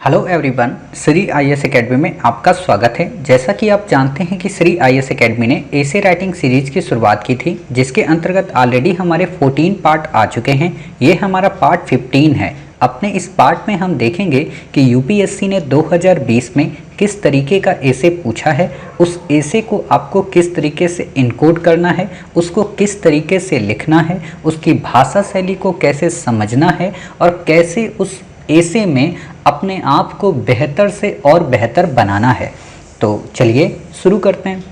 Hello everyone, Shri IAS academy में आपका स्वागत है। जैसा कि आप जानते हैं कि श्री आईएएस एकेडमी ने एसे राइटिंग सीरीज की शुरुआत की थी, जिसके अंतर्गत ऑलरेडी हमारे 14 पार्ट आ चुके हैं। ये हमारा पार्ट 15 है। अपने इस पार्ट में हम देखेंगे कि यूपीएससी ने 2020 में किस तरीके का एसे पूछा है, उस एसे को आपको किस तरीके से इनकोड करना है, उसको किस तरीके से लिखना है, उसकी भाषा शैली को कैसे समझना है और कैसे उस एसे में अपने आप को बेहतर से और बेहतर बनाना है। तो चलिए शुरू करते हैं।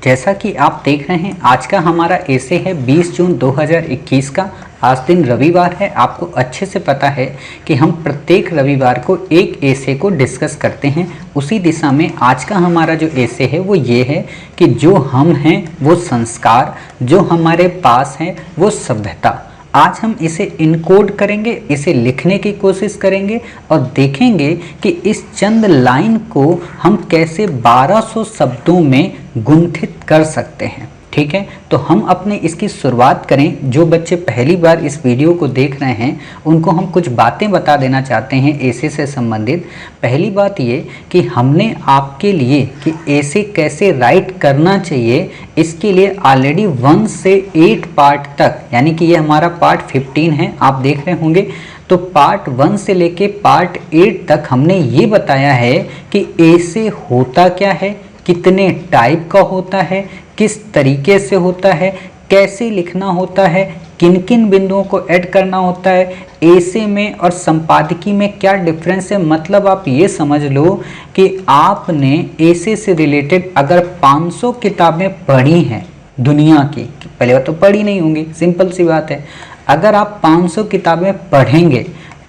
जैसा कि आप देख रहे हैं, आज का हमारा एसे है 20 जून 2021 का। आज दिन रविवार है। आपको अच्छे से पता है कि हम प्रत्येक रविवार को एक एसे को डिस्कस करते हैं। उसी दिशा में आज का हमारा जो एसे है वो ये है कि जो हम हैं वो संस्कार, जो हमारे पास हैं वो सभ्यता। आज हम इसे इनकोड करेंगे, इसे लिखने की कोशिश करेंगे और देखेंगे कि इस चंद लाइन को हम कैसे 1200 शब्दों में गुंथित कर सकते हैं। ठीक है, तो हम अपने इसकी शुरुआत करें। जो बच्चे पहली बार इस वीडियो को देख रहे हैं उनको हम कुछ बातें बता देना चाहते हैं एसे से संबंधित। पहली बात ये कि हमने आपके लिए कि एसे कैसे राइट करना चाहिए, इसके लिए ऑलरेडी 1 से 8 पार्ट तक, यानी कि ये हमारा पार्ट 15 है, आप देख रहे होंगे। तो पार्ट 1 से लेके पार्ट 8 तक हमने ये बताया है कि एसे होता क्या है, कितने टाइप का होता है, किस तरीके से होता है, कैसे लिखना होता है, किन किन बिंदुओं को ऐड करना होता है, एसे में और संपादकीय में क्या डिफरेंस है। मतलब आप ये समझ लो कि आपने एसे से रिलेटेड अगर 500 किताबें पढ़ी हैं दुनिया की, पहले बात तो पढ़ी नहीं होंगी, सिंपल सी बात है। अगर आप 500 किताबें पढ़ेंगे,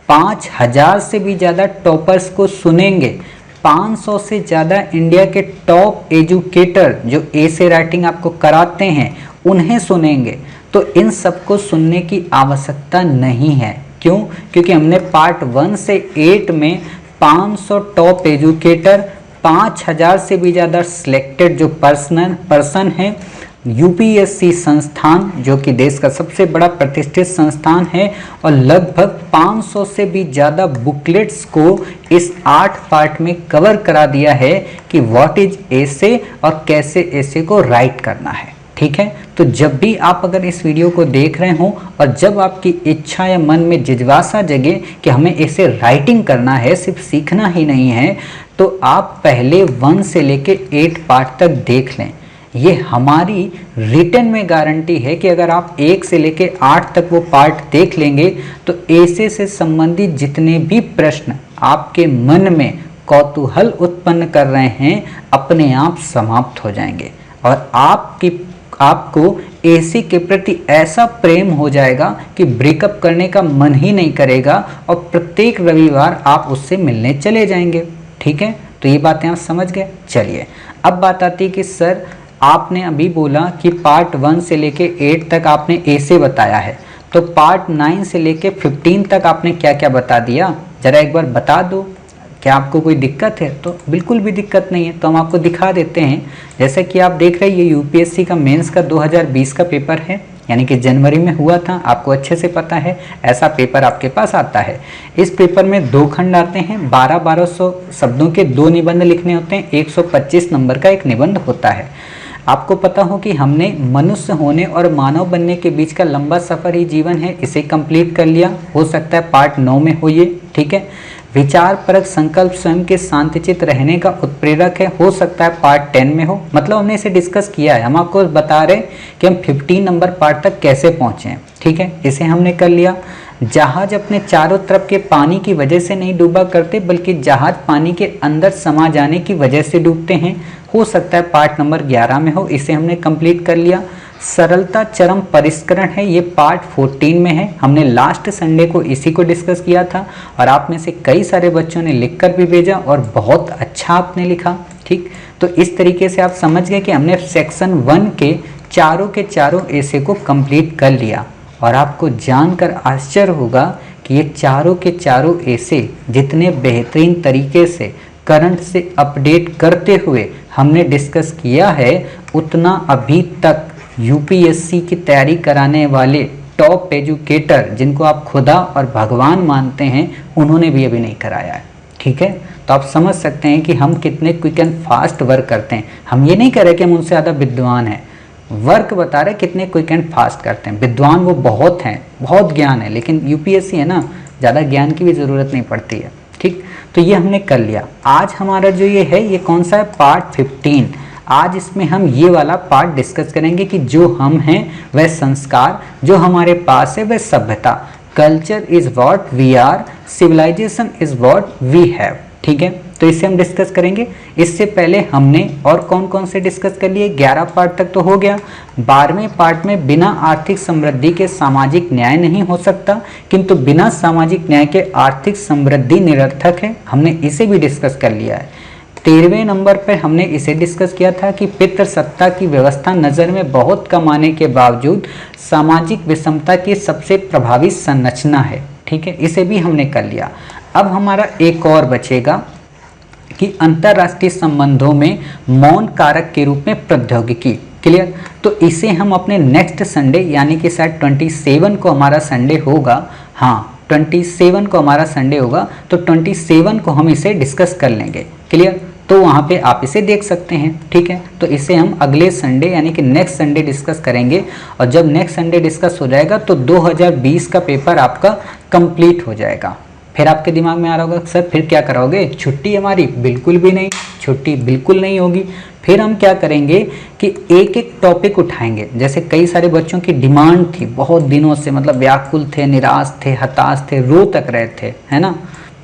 5000 से भी ज़्यादा टॉपर्स को सुनेंगे, 500 से ज़्यादा इंडिया के टॉप एजुकेटर जो एसे राइटिंग आपको कराते हैं उन्हें सुनेंगे, तो इन सबको सुनने की आवश्यकता नहीं है। क्यों? क्योंकि हमने पार्ट 1 से 8 में 500 टॉप एजुकेटर, 5000 से भी ज़्यादा सिलेक्टेड जो पर्सन हैं, यूपीएससी संस्थान जो कि देश का सबसे बड़ा प्रतिष्ठित संस्थान है, और लगभग 500 से भी ज़्यादा बुकलेट्स को इस 8 पार्ट में कवर करा दिया है कि व्हाट इज एसे और कैसे एसे को राइट करना है। ठीक है, तो जब भी आप अगर इस वीडियो को देख रहे हो और जब आपकी इच्छा या मन में जिज्ञासा जगे कि हमें ऐसे राइटिंग करना है, सिर्फ सीखना ही नहीं है, तो आप पहले 1 से लेके 8 पार्ट तक देख लें। ये हमारी रिटन में गारंटी है कि अगर आप 1 से लेके 8 तक वो पार्ट देख लेंगे तो एसे से संबंधित जितने भी प्रश्न आपके मन में कौतूहल उत्पन्न कर रहे हैं अपने आप समाप्त हो जाएंगे और आपको एसे के प्रति ऐसा प्रेम हो जाएगा कि ब्रेकअप करने का मन ही नहीं करेगा और प्रत्येक रविवार आप उससे मिलने चले जाएंगे। ठीक है, तो ये बातें आप समझ गए। चलिए, अब बात आती है कि सर आपने अभी बोला कि पार्ट 1 से लेके 8 तक आपने एसे बताया है, तो पार्ट 9 से लेके 15 तक आपने क्या क्या बता दिया, ज़रा एक बार बता दो। क्या आपको कोई दिक्कत है? तो बिल्कुल भी दिक्कत नहीं है, तो हम आपको दिखा देते हैं। जैसे कि आप देख रहे हैं, ये यूपीएससी का मेंस का 2020 का पेपर है, यानी कि जनवरी में हुआ था। आपको अच्छे से पता है ऐसा पेपर आपके पास आता है। इस पेपर में 2 खंड आते हैं, 1200 शब्दों के 2 निबंध लिखने होते हैं, 125 नंबर का एक निबंध होता है। आपको पता हो कि हमने मनुष्य होने और मानव बनने के बीच का लंबा सफ़र ही जीवन है, इसे कंप्लीट कर लिया। हो सकता है पार्ट 9 में हो ये। ठीक है, विचार परक संकल्प स्वयं के शांतिचित रहने का उत्प्रेरक है, हो सकता है पार्ट 10 में हो। मतलब हमने इसे डिस्कस किया है, हम आपको बता रहे कि हम 15 नंबर पार्ट तक कैसे पहुँचे हैं। ठीक है, इसे हमने कर लिया। जहाज अपने चारों तरफ के पानी की वजह से नहीं डूबा करते, बल्कि जहाज पानी के अंदर समा जाने की वजह से डूबते हैं, हो सकता है पार्ट नंबर 11 में हो, इसे हमने कंप्लीट कर लिया। सरलता चरम परिष्करण है, ये पार्ट 14 में है। हमने लास्ट संडे को इसी को डिस्कस किया था और आप में से कई सारे बच्चों ने लिखकर भी भेजा और बहुत अच्छा आपने लिखा। ठीक, तो इस तरीके से आप समझ गए कि हमने सेक्शन 1 के चारों एसे को कंप्लीट कर लिया। और आपको जानकर आश्चर्य होगा कि ये चारों के चारों एसे जितने बेहतरीन तरीके से करंट से अपडेट करते हुए हमने डिस्कस किया है, उतना अभी तक यूपीएससी की तैयारी कराने वाले टॉप एजुकेटर जिनको आप खुदा और भगवान मानते हैं, उन्होंने भी अभी नहीं कराया है। ठीक है। तो आप समझ सकते हैं कि हम कितने क्विक एंड फास्ट वर्क करते हैं। हम ये नहीं कह रहे कि हम उनसे ज़्यादा विद्वान हैं, वर्क बता रहे कितने क्विक एंड फास्ट करते हैं। विद्वान वो बहुत हैं, बहुत ज्ञान है, लेकिन यूपीएससी है ना, ज़्यादा ज्ञान की भी ज़रूरत नहीं पड़ती है। ठीक, तो ये हमने कर लिया। आज हमारा जो ये है, ये कौन सा है, पार्ट 15। आज इसमें हम ये वाला पार्ट डिस्कस करेंगे कि जो हम हैं वह संस्कार, जो हमारे पास है वह सभ्यता। Culture is what we are, civilisation is what we have. ठीक है, तो इसे हम डिस्कस करेंगे। इससे पहले हमने और कौन कौन से डिस्कस कर लिए, 11 पार्ट तक तो हो गया। 12वें पार्ट में बिना आर्थिक समृद्धि के सामाजिक न्याय नहीं हो सकता, किंतु बिना सामाजिक न्याय के आर्थिक समृद्धि निरर्थक है, हमने इसे भी डिस्कस कर लिया है। 13वें नंबर पर हमने इसे डिस्कस किया था कि पितृसत्ता की व्यवस्था नज़र में बहुत कम आने के बावजूद सामाजिक विषमता की सबसे प्रभावी संरचना है। ठीक है, इसे भी हमने कर लिया। अब हमारा एक और बचेगा कि अंतर्राष्ट्रीय संबंधों में मौन कारक के रूप में प्रौद्योगिकी। क्लियर, तो इसे हम अपने नेक्स्ट संडे यानी कि शायद 27 को हमारा संडे होगा, हाँ 27 को हमारा संडे होगा, तो 27 को हम इसे डिस्कस कर लेंगे। क्लियर, तो वहाँ पे आप इसे देख सकते हैं। ठीक है, तो इसे हम अगले संडे यानी कि नेक्स्ट संडे डिस्कस करेंगे, और जब नेक्स्ट संडे डिस्कस हो जाएगा तो 2020 का पेपर आपका कंप्लीट हो जाएगा। फिर आपके दिमाग में आ रहा होगा सर फिर क्या कराओगे, छुट्टी हमारी? बिल्कुल भी नहीं, छुट्टी बिल्कुल नहीं होगी। फिर हम क्या करेंगे कि एक एक टॉपिक उठाएंगे। जैसे कई सारे बच्चों की डिमांड थी बहुत दिनों से, मतलब व्याकुल थे, निराश थे, हताश थे, रो तक रहे थे, है ना।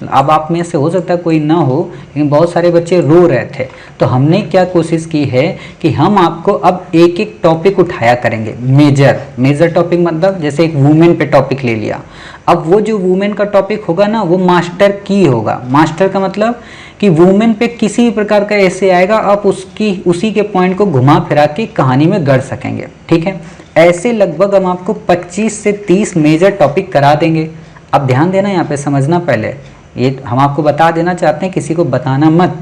अब आप में से हो सकता है कोई ना हो, लेकिन बहुत सारे बच्चे रो रहे थे। तो हमने क्या कोशिश की है कि हम आपको अब एक एक टॉपिक उठाया करेंगे। मेजर टॉपिक मतलब जैसे एक वुमेन पे टॉपिक ले लिया, अब वो जो वुमेन का टॉपिक होगा ना वो मास्टर की होगा। मास्टर का मतलब कि वुमेन पे किसी भी प्रकार का ऐसे आएगा, आप उसी के पॉइंट को घुमा फिरा के कहानी में गढ़ सकेंगे। ठीक है, ऐसे लगभग हम आपको 25 से 30 मेजर टॉपिक करा देंगे। अब ध्यान देना, यहाँ पे समझना, पहले ये हम आपको बता देना चाहते हैं, किसी को बताना मत।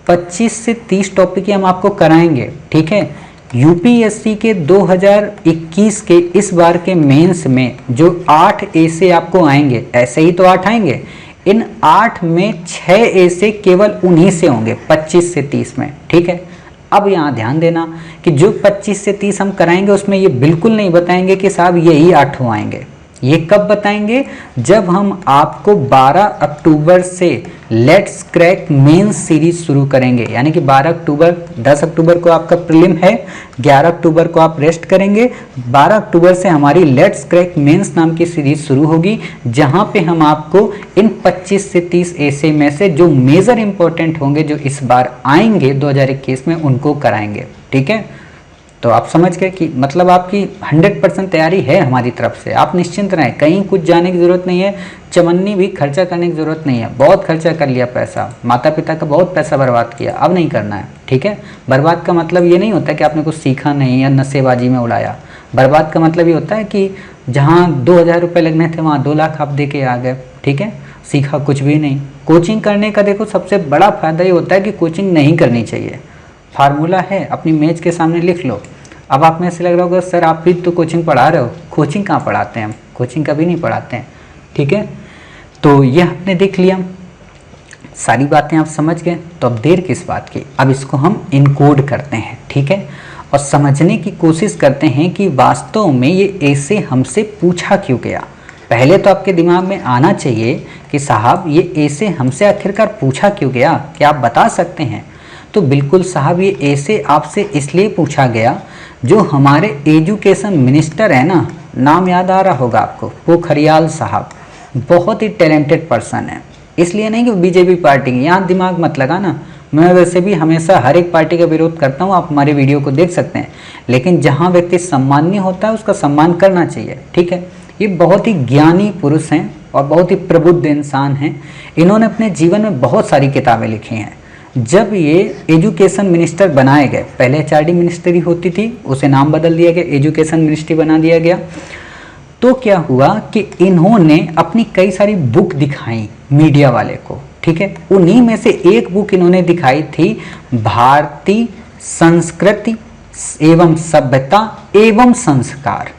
25 से 30 टॉपिक हम आपको कराएंगे। ठीक है, यूपीएससी के 2021 के इस बार के मेंस में जो 8 ऐसे आपको आएंगे, ऐसे ही तो 8 आएंगे, इन 8 में 6 ऐसे केवल उन्हीं से होंगे 25 से 30 में। ठीक है, अब यहाँ ध्यान देना कि जो 25 से 30 हम कराएंगे उसमें ये बिल्कुल नहीं बताएंगे कि साहब यही 8 आएंगे। ये कब बताएंगे, जब हम आपको 12 अक्टूबर से लेट्स क्रैक मेंस सीरीज शुरू करेंगे। यानी कि 12 अक्टूबर, 10 अक्टूबर को आपका प्रीलिम है, 11 अक्टूबर को आप रेस्ट करेंगे, 12 अक्टूबर से हमारी लेट्स क्रैक मेंस नाम की सीरीज शुरू होगी, जहां पे हम आपको इन 25 से 30 ऐसे में से जो मेजर इंपॉर्टेंट होंगे, जो इस बार आएंगे 2021 में, उनको कराएंगे। ठीक है, तो आप समझ गए कि मतलब आपकी 100% तैयारी है हमारी तरफ से। आप निश्चिंत रहें, कहीं कुछ जाने की ज़रूरत नहीं है, चमन्नी भी खर्चा करने की ज़रूरत नहीं है। बहुत खर्चा कर लिया पैसा, माता पिता का बहुत पैसा बर्बाद किया, अब नहीं करना है। ठीक है, बर्बाद का मतलब ये नहीं होता कि आपने कुछ सीखा नहीं या नशेबाजी में उड़ाया। बर्बाद का मतलब ये होता है कि जहाँ 2000 रुपये लगने थे वहाँ 2 लाख आप दे के आ गए। ठीक है, सीखा कुछ भी नहीं। कोचिंग करने का देखो सबसे बड़ा फ़ायदा ये होता है कि कोचिंग नहीं करनी चाहिए। फार्मूला है, अपनी मेज के सामने लिख लो। अब आप में से लग रहा होगा सर आप भी तो कोचिंग पढ़ा रहे हो, कोचिंग कहाँ पढ़ाते हैं हम, कोचिंग कभी नहीं पढ़ाते हैं। ठीक है, तो ये आपने देख लिया, सारी बातें आप समझ गए। तो अब देर किस बात की, अब इसको हम इनकोड करते हैं। ठीक है, और समझने की कोशिश करते हैं कि वास्तव में ये ऐसे हमसे पूछा क्यों गया। पहले तो आपके दिमाग में आना चाहिए कि साहब ये ऐसे हमसे आखिरकार पूछा क्यों गया, क्या आप बता सकते हैं। तो बिल्कुल साहब, ये ऐसे आपसे इसलिए पूछा गया, जो हमारे एजुकेशन मिनिस्टर है ना, नाम याद आ रहा होगा आपको, पोखरियाल साहब, बहुत ही टैलेंटेड पर्सन है। इसलिए नहीं कि बीजेपी पार्टी की, यहाँ दिमाग मत लगाना। मैं वैसे भी हमेशा हर एक पार्टी का विरोध करता हूँ, आप हमारे वीडियो को देख सकते हैं, लेकिन जहाँ व्यक्ति सम्माननीय होता है उसका सम्मान करना चाहिए। ठीक है, ये बहुत ही ज्ञानी पुरुष हैं और बहुत ही प्रबुद्ध इंसान हैं। इन्होंने अपने जीवन में बहुत सारी किताबें लिखी हैं। जब ये एजुकेशन मिनिस्टर बनाए गए, पहले एचआरडी मिनिस्ट्री होती थी, उसे नाम बदल दिया गया, एजुकेशन मिनिस्ट्री बना दिया गया। तो क्या हुआ कि इन्होंने अपनी कई सारी बुक दिखाई मीडिया वाले को। ठीक है, उन्हीं में से एक बुक इन्होंने दिखाई थी, भारतीय संस्कृति एवं सभ्यता एवं संस्कार।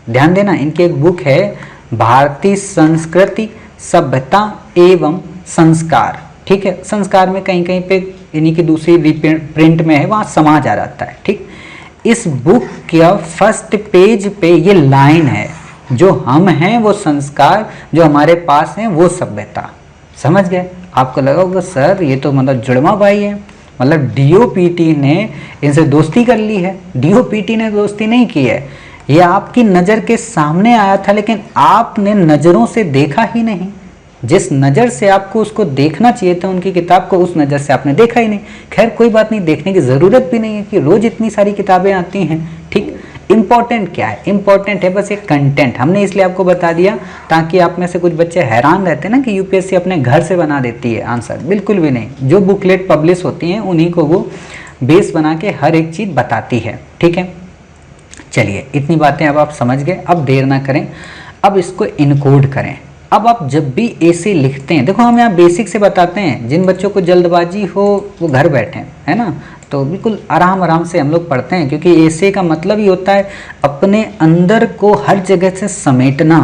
ध्यान देना, इनकी एक बुक है भारतीय संस्कृति सभ्यता एवं संस्कार। ठीक है, संस्कार में कहीं कहीं पे यानी कि दूसरी प्रिंट में है वहाँ समाज आ जाता है। ठीक, इस बुक का फर्स्ट पेज पे ये लाइन है, जो हम हैं वो संस्कार, जो हमारे पास हैं वो सभ्यता। समझ गए? आपको लगा होगा सर ये तो मतलब जुड़वा भाई है, मतलब डीओपीटी ने इनसे दोस्ती कर ली है। डीओपीटी ने दोस्ती नहीं की है, ये आपकी नज़र के सामने आया था, लेकिन आपने नज़रों से देखा ही नहीं। जिस नज़र से आपको उसको देखना चाहिए था उनकी किताब को, उस नज़र से आपने देखा ही नहीं। खैर कोई बात नहीं, देखने की ज़रूरत भी नहीं है कि रोज़ इतनी सारी किताबें आती हैं। ठीक, इम्पॉर्टेंट क्या है? इम्पॉर्टेंट है बस एक कंटेंट। हमने इसलिए आपको बता दिया ताकि आप में से कुछ बच्चे हैरान रहते हैं ना कि यूपीएससी अपने घर से बना देती है आंसर। बिल्कुल भी नहीं, जो बुकलेट पब्लिश होती हैं उन्हीं को वो बेस बना के हर एक चीज़ बताती है। ठीक है, चलिए इतनी बातें अब आप समझ गए। अब देर ना करें, अब इसको इनकोड करें। अब आप जब भी ऐसे लिखते हैं, देखो हम यहाँ बेसिक से बताते हैं, जिन बच्चों को जल्दबाजी हो वो घर बैठे, है ना, तो बिल्कुल आराम आराम से हम लोग पढ़ते हैं, क्योंकि ऐसे का मतलब ही होता है अपने अंदर को हर जगह से समेटना,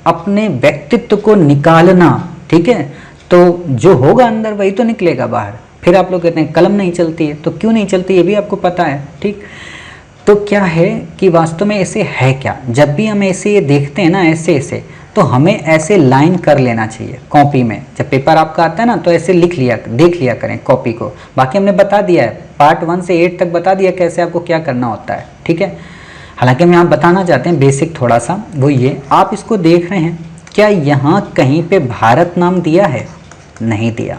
अपने व्यक्तित्व को निकालना। ठीक है, तो जो होगा अंदर वही तो निकलेगा बाहर। फिर आप लोग कहते हैं कलम नहीं चलती है, तो क्यों नहीं चलती ये भी आपको पता है। ठीक, तो क्या है कि वास्तव में ऐसे है क्या, जब भी हम ऐसे ये देखते हैं ना ऐसे तो हमें ऐसे लाइन कर लेना चाहिए कॉपी में। जब पेपर आपका आता है ना तो ऐसे लिख लिया, देख लिया करें कॉपी को। बाकी हमने बता दिया है, पार्ट 1 से 8 तक बता दिया कैसे आपको क्या करना होता है। ठीक है, हालांकि हम यहाँ बताना चाहते हैं बेसिक थोड़ा सा, वो ये आप इसको देख रहे हैं, क्या यहाँ कहीं पे भारत नाम दिया है? नहीं दिया।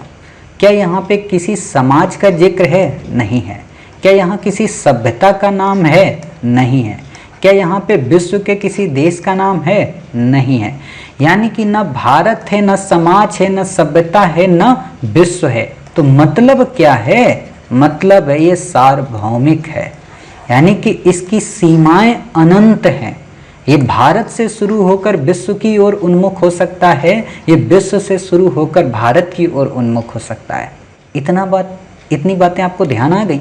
क्या यहाँ पे किसी समाज का जिक्र है? नहीं है। क्या यहाँ किसी सभ्यता का नाम है? नहीं है। क्या यहाँ पे विश्व के किसी देश का नाम है? नहीं है। यानी कि न भारत है, न समाज है, न सभ्यता है, न विश्व है। तो मतलब क्या है? मतलब है ये सार्वभौमिक है, यानी कि इसकी सीमाएं अनंत हैं। ये भारत से शुरू होकर विश्व की ओर उन्मुख हो सकता है, ये विश्व से शुरू होकर भारत की ओर उन्मुख हो सकता है। इतनी बातें आपको ध्यान आ गई?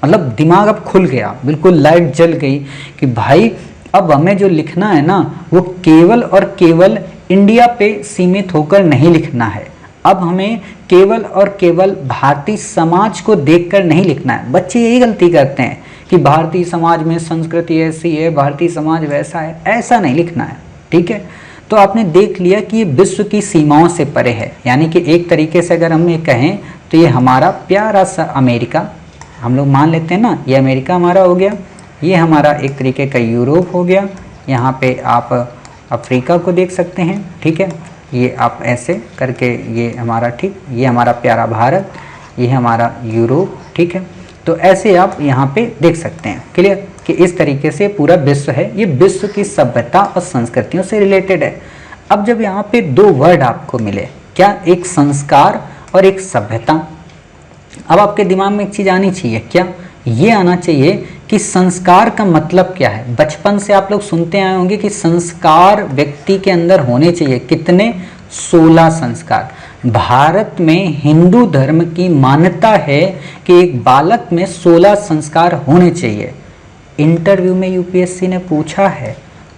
मतलब दिमाग अब खुल गया, बिल्कुल लाइट जल गई कि भाई अब हमें जो लिखना है ना वो केवल और केवल इंडिया पे सीमित होकर नहीं लिखना है। अब हमें केवल और केवल भारतीय समाज को देखकर नहीं लिखना है। बच्चे यही गलती करते हैं कि भारतीय समाज में संस्कृति ऐसी है, भारतीय समाज वैसा है, ऐसा नहीं लिखना है। ठीक है, तो आपने देख लिया कि ये विश्व की सीमाओं से परे है। यानी कि एक तरीके से अगर हम ये कहें तो ये हमारा प्यारा सा अमेरिका, हम लोग मान लेते हैं ना, ये अमेरिका हमारा हो गया, ये हमारा एक तरीके का यूरोप हो गया, यहाँ पे आप अफ्रीका को देख सकते हैं। ठीक है, ये आप ऐसे करके ये हमारा, ठीक, ये हमारा प्यारा भारत, ये हमारा यूरोप। ठीक है, तो ऐसे आप यहाँ पे देख सकते हैं, क्लियर, कि इस तरीके से पूरा विश्व है। ये विश्व की सभ्यता और संस्कृतियों से रिलेटेड है। अब जब यहाँ पे दो वर्ड आपको मिले, क्या, एक संस्कार और एक सभ्यता, अब आपके दिमाग में एक चीज़ आनी चाहिए, क्या ये आना चाहिए कि संस्कार का मतलब क्या है। बचपन से आप लोग सुनते आए होंगे कि संस्कार व्यक्ति के अंदर होने चाहिए। कितने? 16 संस्कार। भारत में हिंदू धर्म की मान्यता है कि एक बालक में 16 संस्कार होने चाहिए। इंटरव्यू में यूपीएससी ने पूछा है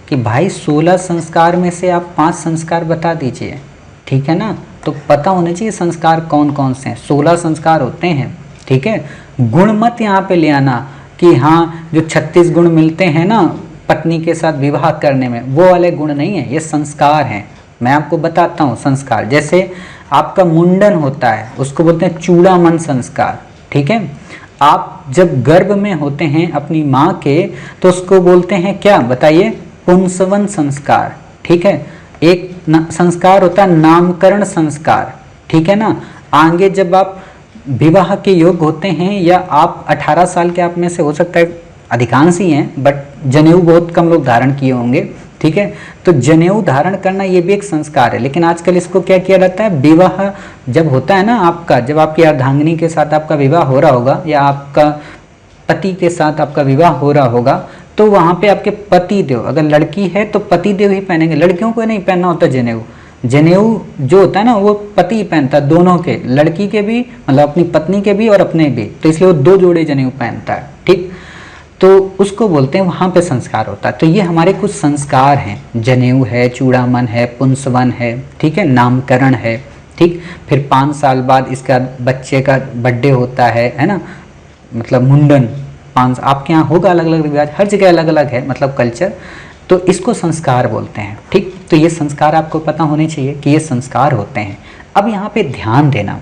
कि भाई 16 संस्कार में से आप 5 संस्कार बता दीजिए। ठीक है ना, तो पता होने चाहिए संस्कार कौन कौन से हैं। 16 संस्कार होते हैं। ठीक है, गुण मत यहाँ पे ले आना कि हाँ जो 36 गुण मिलते हैं ना पत्नी के साथ विवाह करने में, वो वाले गुण नहीं है, ये संस्कार हैं। मैं आपको बताता हूँ संस्कार। जैसे आपका मुंडन होता है, उसको बोलते हैं चूड़ामन संस्कार। ठीक है, आप जब गर्भ में होते हैं अपनी माँ के, तो उसको बोलते हैं क्या, बताइए, पुंसवन संस्कार। ठीक है, एक संस्कार होता है नामकरण संस्कार। ठीक है ना, आगे जब आप विवाह के योग होते हैं, या आप 18 साल के आप में से हो सकता है अधिकांश ही हैं, बट जनेऊ बहुत कम लोग धारण किए होंगे। ठीक है, तो जनेऊ धारण करना ये भी एक संस्कार है। लेकिन आजकल इसको क्या किया जाता है, विवाह जब होता है ना आपका, जब आपकी अर्धांगिनी के साथ आपका विवाह हो रहा होगा, या आपका पति के साथ आपका विवाह हो रहा होगा, तो वहाँ पे आपके पति देव, अगर लड़की है तो पति देव ही पहनेंगे, लड़कियों को नहीं पहनना होता जनेऊ। जनेऊ जो होता है ना वो पति ही पहनता है, दोनों के, लड़की के भी, मतलब अपनी पत्नी के भी और अपने भी, तो इसलिए वो 2 जोड़े जनेऊ पहनता है। ठीक, तो उसको बोलते हैं, वहाँ पे संस्कार होता है। तो ये हमारे कुछ संस्कार हैं, जनेऊ है, चूड़ामन है, पुंसवन है, ठीक है, नामकरण है। ठीक। फिर 5 साल बाद इसका बच्चे का बर्थडे होता है ना, मतलब मुंडन। 5 आपके यहाँ होगा अलग अलग रिवाज, हर जगह अलग अलग है मतलब कल्चर, तो इसको संस्कार बोलते हैं। ठीक, तो ये संस्कार आपको पता होने चाहिए कि ये संस्कार होते हैं। अब यहाँ पे ध्यान देना,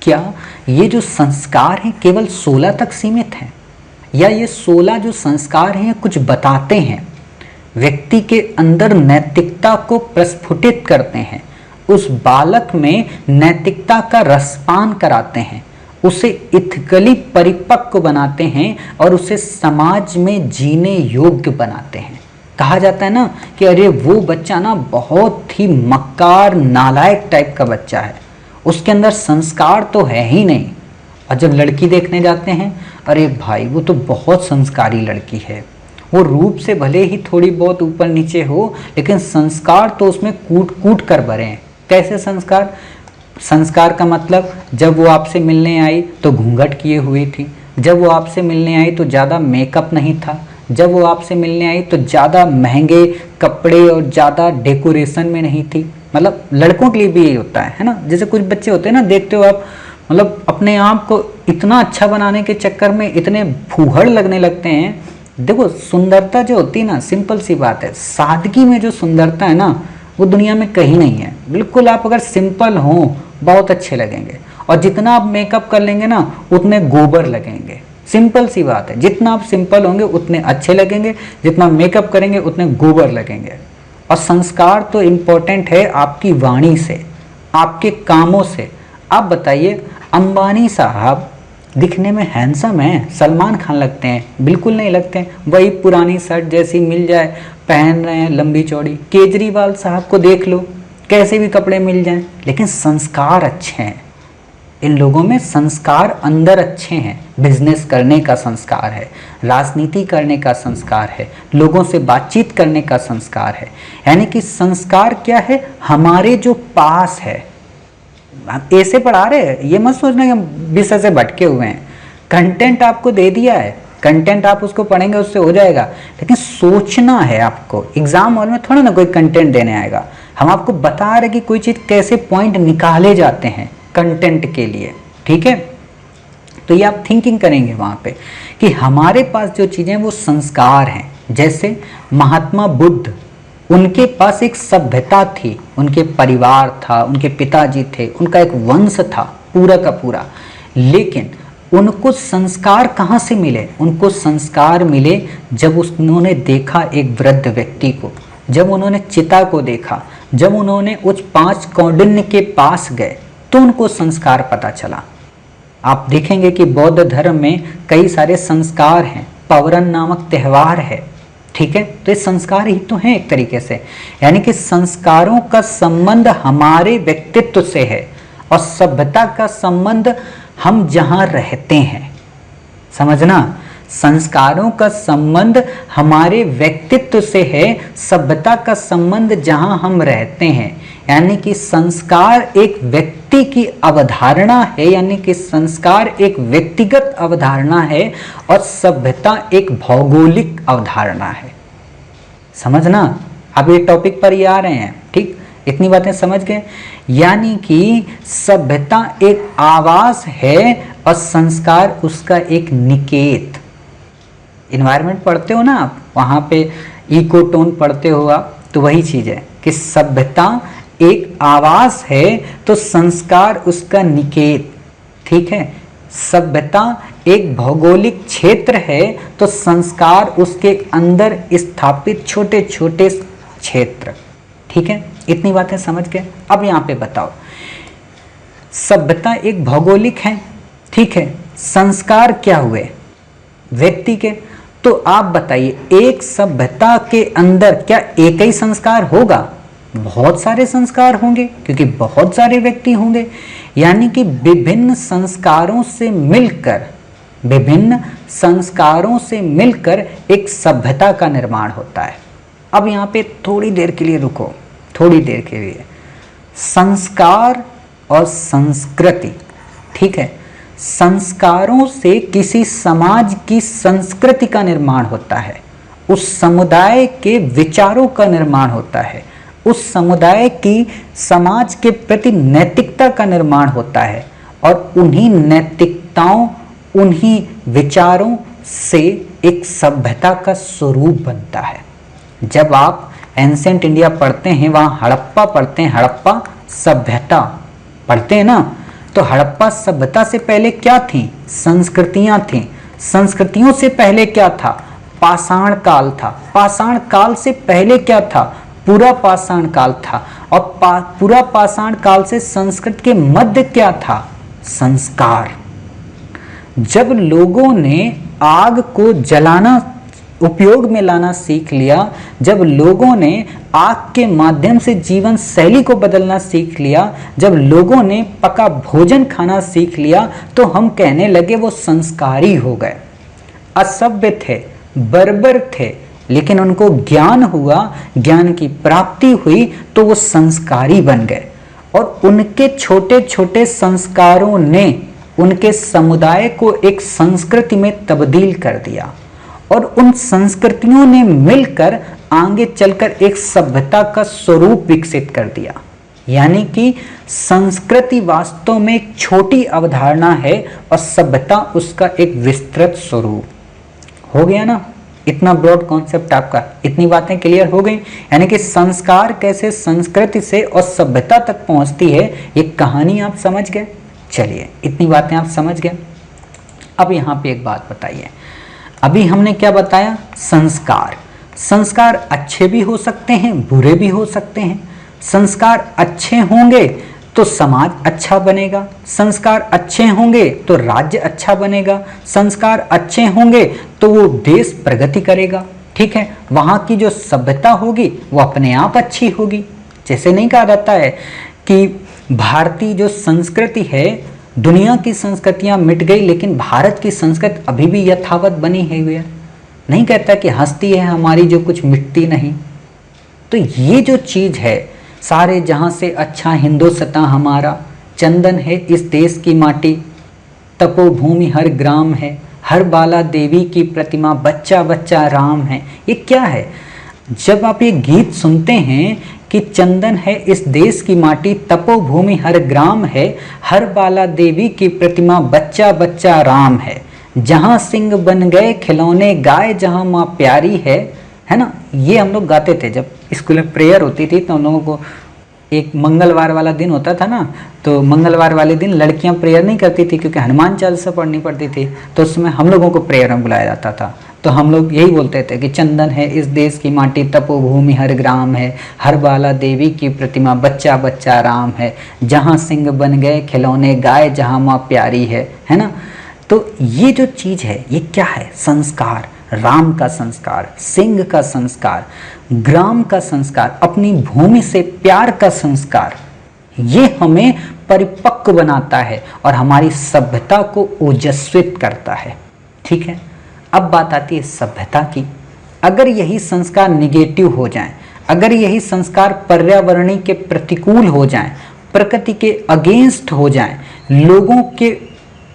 क्या ये जो संस्कार हैं केवल 16 तक सीमित हैं, या ये 16 जो संस्कार हैं कुछ बताते हैं, व्यक्ति के अंदर नैतिकता को प्रस्फुटित करते हैं, उस बालक में नैतिकता का रसपान कराते हैं, उसे इथिकली परिपक्व बनाते हैं और उसे समाज में जीने योग्य बनाते हैं। कहा जाता है ना कि अरे वो बच्चा ना बहुत ही मक्कार नालायक टाइप का बच्चा है, उसके अंदर संस्कार तो है ही नहीं। और जब लड़की देखने जाते हैं, अरे भाई वो तो बहुत संस्कारी लड़की है, वो रूप से भले ही थोड़ी बहुत ऊपर नीचे हो लेकिन संस्कार तो उसमें कूट कूट कर भरे हैं। कैसे संस्कार? संस्कार का मतलब जब वो आपसे मिलने आई तो घूंघट किए हुई थी, जब वो आपसे मिलने आई तो ज़्यादा मेकअप नहीं था, जब वो आपसे मिलने आई तो ज़्यादा महंगे कपड़े और ज़्यादा डेकोरेशन में नहीं थी। मतलब लड़कों के लिए भी यही होता है ना, जैसे कुछ बच्चे होते हैं ना, देखते हो आप, मतलब अपने आप को इतना अच्छा बनाने के चक्कर में इतने फूहड़ लगने लगते हैं। देखो सुंदरता जो होती है ना, सिंपल सी बात है, सादगी में जो सुंदरता है ना वो दुनिया में कहीं नहीं है। बिल्कुल आप अगर सिंपल हो बहुत अच्छे लगेंगे, और जितना आप मेकअप कर लेंगे ना उतने गोबर लगेंगे। सिंपल सी बात है, जितना आप सिंपल होंगे उतने अच्छे लगेंगे, जितना मेकअप करेंगे उतने गोबर लगेंगे। और संस्कार तो इम्पोर्टेंट है आपकी वाणी से, आपके कामों से। आप बताइए, अंबानी साहब दिखने में हैंडसम हैं, सलमान खान लगते हैं? बिल्कुल नहीं लगते हैं, वही पुरानी शर्ट जैसी मिल जाए पहन रहे हैं लंबी चौड़ी। केजरीवाल साहब को देख लो, कैसे भी कपड़े मिल जाएं, लेकिन संस्कार अच्छे हैं। इन लोगों में संस्कार अंदर अच्छे हैं। बिजनेस करने का संस्कार है, राजनीति करने का संस्कार है, लोगों से बातचीत करने का संस्कार है। यानी कि संस्कार क्या है? हमारे जो पास है। ऐसे पढ़ा रहे हैं, ये मत सोचना कि हम विषय से भटके हुए हैं। कंटेंट आपको दे दिया है, कंटेंट आप उसको पढ़ेंगे उससे हो जाएगा, लेकिन सोचना है आपको। एग्जाम हॉल में थोड़ा ना कोई कंटेंट देने आएगा, हम आपको बता रहे कि कोई चीज़ कैसे पॉइंट निकाले जाते हैं कंटेंट के लिए। ठीक है, तो ये आप थिंकिंग करेंगे वहाँ पे कि हमारे पास जो चीज़ें वो संस्कार हैं। जैसे महात्मा बुद्ध, उनके पास एक सभ्यता थी, उनके परिवार था, उनके पिताजी थे, उनका एक वंश था पूरा का पूरा, लेकिन उनको संस्कार कहाँ से मिले? उनको संस्कार मिले जब उन्होंने देखा एक वृद्ध व्यक्ति को, जब उन्होंने चिता को देखा, जब उन्होंने उस 5 कौंडिन्य के पास गए तो उनको संस्कार पता चला। आप देखेंगे कि बौद्ध धर्म में कई सारे संस्कार हैं, पवरन नामक त्यौहार है। ठीक है, तो ये संस्कार ही तो हैं एक तरीके से। यानी कि संस्कारों का संबंध हमारे व्यक्तित्व से है और सभ्यता का संबंध हम जहाँ रहते हैं। समझना, संस्कारों का संबंध हमारे व्यक्तित्व से है, सभ्यता का संबंध जहाँ हम रहते हैं। यानी कि संस्कार एक व्यक्ति की अवधारणा है, यानी कि संस्कार एक व्यक्तिगत अवधारणा है और सभ्यता एक भौगोलिक अवधारणा है। समझना, अब ये टॉपिक पर ही आ रहे हैं। ठीक, इतनी बातें समझ गए। यानी कि सभ्यता एक आवास है और संस्कार उसका एक निकेत। इन्वायरमेंट पढ़ते हो ना आप, वहाँ पे इको टोन पढ़ते हो आप, तो वही चीज़ है कि सभ्यता एक आवास है तो संस्कार उसका निकेत। ठीक है, सभ्यता एक भौगोलिक क्षेत्र है तो संस्कार उसके अंदर स्थापित छोटे छोटे क्षेत्र। ठीक है, इतनी बातें समझ गए। अब यहाँ पे बताओ, सभ्यता एक भौगोलिक है, ठीक है, संस्कार क्या हुए? व्यक्ति के। तो आप बताइए, एक सभ्यता के अंदर क्या एक ही संस्कार होगा? बहुत सारे संस्कार होंगे, क्योंकि बहुत सारे व्यक्ति होंगे। यानी कि विभिन्न संस्कारों से मिलकर एक सभ्यता का निर्माण होता है। अब यहाँ पे थोड़ी देर के लिए रुको, थोड़ी देर के लिए। संस्कार और संस्कृति, ठीक है, संस्कारों से किसी समाज की संस्कृति का निर्माण होता है, उस समुदाय के विचारों का निर्माण होता है, उस समुदाय की समाज के प्रति नैतिकता का निर्माण होता है और उन्हीं नैतिकताओं, उन्हीं विचारों से एक सभ्यता का स्वरूप बनता है। जब आप एंसेंट इंडिया पढ़ते हैं, वहाँ हड़प्पा पढ़ते हैं, हड़प्पा सभ्यता पढ़ते हैं ना, तो हड़प्पा सभ्यता से पहले क्या थी? संस्कृतियाँ थीं। संस्कृतियों से पहले क्या था? पाषाण काल था। पाषाण काल से पहले क्या था? पूरा पाषाण काल था। और पूरा पाषाण काल से संस्कृत के मध्य क्या था? संस्कार। जब लोगों ने आग को जलाना, उपयोग में लाना सीख लिया, जब लोगों ने आग के माध्यम से जीवन शैली को बदलना सीख लिया, जब लोगों ने पका भोजन खाना सीख लिया, तो हम कहने लगे वो संस्कारी हो गए। असभ्य थे, बर्बर थे, लेकिन उनको ज्ञान हुआ, ज्ञान की प्राप्ति हुई, तो वो संस्कारी बन गए। और उनके छोटे छोटे संस्कारों ने उनके समुदाय को एक संस्कृति में तब्दील कर दिया और उन संस्कृतियों ने मिलकर आगे चलकर एक सभ्यता का स्वरूप विकसित कर दिया। यानी कि संस्कृति वास्तव में एक छोटी अवधारणा है और सभ्यता उसका एक विस्तृत स्वरूप। हो गया ना? इतना ब्रॉड कॉन्सेप्ट आपका, इतनी बातें क्लियर हो गई। यानी कि संस्कार कैसे संस्कृति से और सभ्यता तक पहुंचती है, ये कहानी आप समझ गए। चलिए, इतनी बातें आप समझ गए। अब यहाँ पे एक बात बताइए, अभी हमने क्या बताया? संस्कार। संस्कार अच्छे भी हो सकते हैं, बुरे भी हो सकते हैं। संस्कार अच्छे होंगे तो समाज अच्छा बनेगा, संस्कार अच्छे होंगे तो राज्य अच्छा बनेगा, संस्कार अच्छे होंगे तो वो देश प्रगति करेगा। ठीक है, वहाँ की जो सभ्यता होगी वो अपने आप अच्छी होगी। जैसे नहीं कहा जाता है कि भारतीय जो संस्कृति है, दुनिया की संस्कृतियां मिट गई लेकिन भारत की संस्कृति अभी भी यथावत बनी है। नहीं कहता कि हस्ती है हमारी जो कुछ मिटती नहीं। तो ये जो चीज है, सारे जहां से अच्छा हिंदुस्तान हमारा, चंदन है इस देश की माटी, तपोभूमि हर ग्राम है, हर बाला देवी की प्रतिमा, बच्चा बच्चा राम है। ये क्या है? जब आप ये गीत सुनते हैं कि चंदन है इस देश की माटी, तपोभूमि हर ग्राम है, हर बाला देवी की प्रतिमा, बच्चा बच्चा राम है, जहां सिंह बन गए खिलौने गाय, जहां माँ प्यारी है ना। ये हम लोग गाते थे जब स्कूल में प्रेयर होती थी। तो हम लोगों को एक मंगलवार वाला दिन होता था ना, तो मंगलवार वाले दिन लड़कियां प्रेयर नहीं करती थी क्योंकि हनुमान चालीसा पढ़नी पड़ती थी, तो उसमें हम लोगों को प्रेयर में बुलाया जाता था। तो हम लोग यही बोलते थे कि चंदन है इस देश की माटी, तपोभूमि हर ग्राम है, हर बाला देवी की प्रतिमा, बच्चा बच्चा राम है, जहाँ सिंह बन गए खिलौने गाय, जहाँ माँ प्यारी है ना। तो ये जो चीज़ है ये क्या है? संस्कार। राम का संस्कार, सिंह का संस्कार, ग्राम का संस्कार, अपनी भूमि से प्यार का संस्कार, ये हमें परिपक्व बनाता है और हमारी सभ्यता को ओजस्वित करता है। ठीक है, अब बात आती है सभ्यता की। अगर यही संस्कार निगेटिव हो जाएं, अगर यही संस्कार पर्यावरणीय के प्रतिकूल हो जाएं, प्रकृति के अगेंस्ट हो जाएं, लोगों के,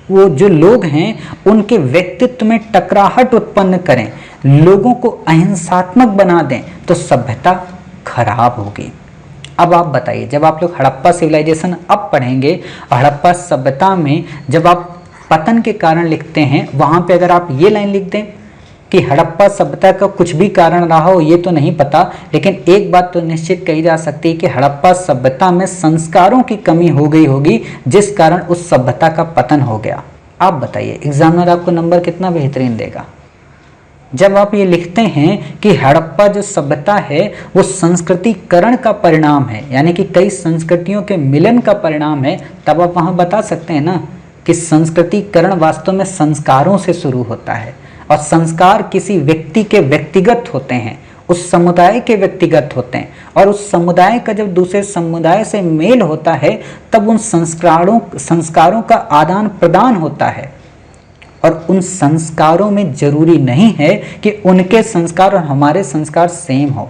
वो जो लोग हैं उनके व्यक्तित्व में टकराहट उत्पन्न करें, लोगों को अहिंसात्मक बना दें, तो सभ्यता खराब होगी। अब आप बताइए, जब आप लोग हड़प्पा सिविलाइजेशन अब पढ़ेंगे, हड़प्पा सभ्यता में जब आप पतन के कारण लिखते हैं, वहां पे अगर आप ये लाइन लिख दें कि हड़प्पा सभ्यता का कुछ भी कारण रहा हो ये तो नहीं पता, लेकिन एक बात तो निश्चित कही जा सकती है कि हड़प्पा सभ्यता में संस्कारों की कमी हो गई होगी, जिस कारण उस सभ्यता का पतन हो गया। आप बताइए, एग्जामिनर आपको नंबर कितना बेहतरीन देगा? जब आप ये लिखते हैं कि हड़प्पा जो सभ्यता है वो संस्कृतिकरण का परिणाम है, यानी कि कई संस्कृतियों के मिलन का परिणाम है, तब आप वहाँ बता सकते हैं ना कि संस्कृतिकरण वास्तव में संस्कारों से शुरू होता है और संस्कार किसी व्यक्ति के व्यक्तिगत होते हैं, उस समुदाय के व्यक्तिगत होते हैं, और उस समुदाय का जब दूसरे समुदाय से मेल होता है तब उन संस्कारों का आदान प्रदान होता है। और उन संस्कारों में जरूरी नहीं है कि उनके संस्कार और हमारे संस्कार सेम हो।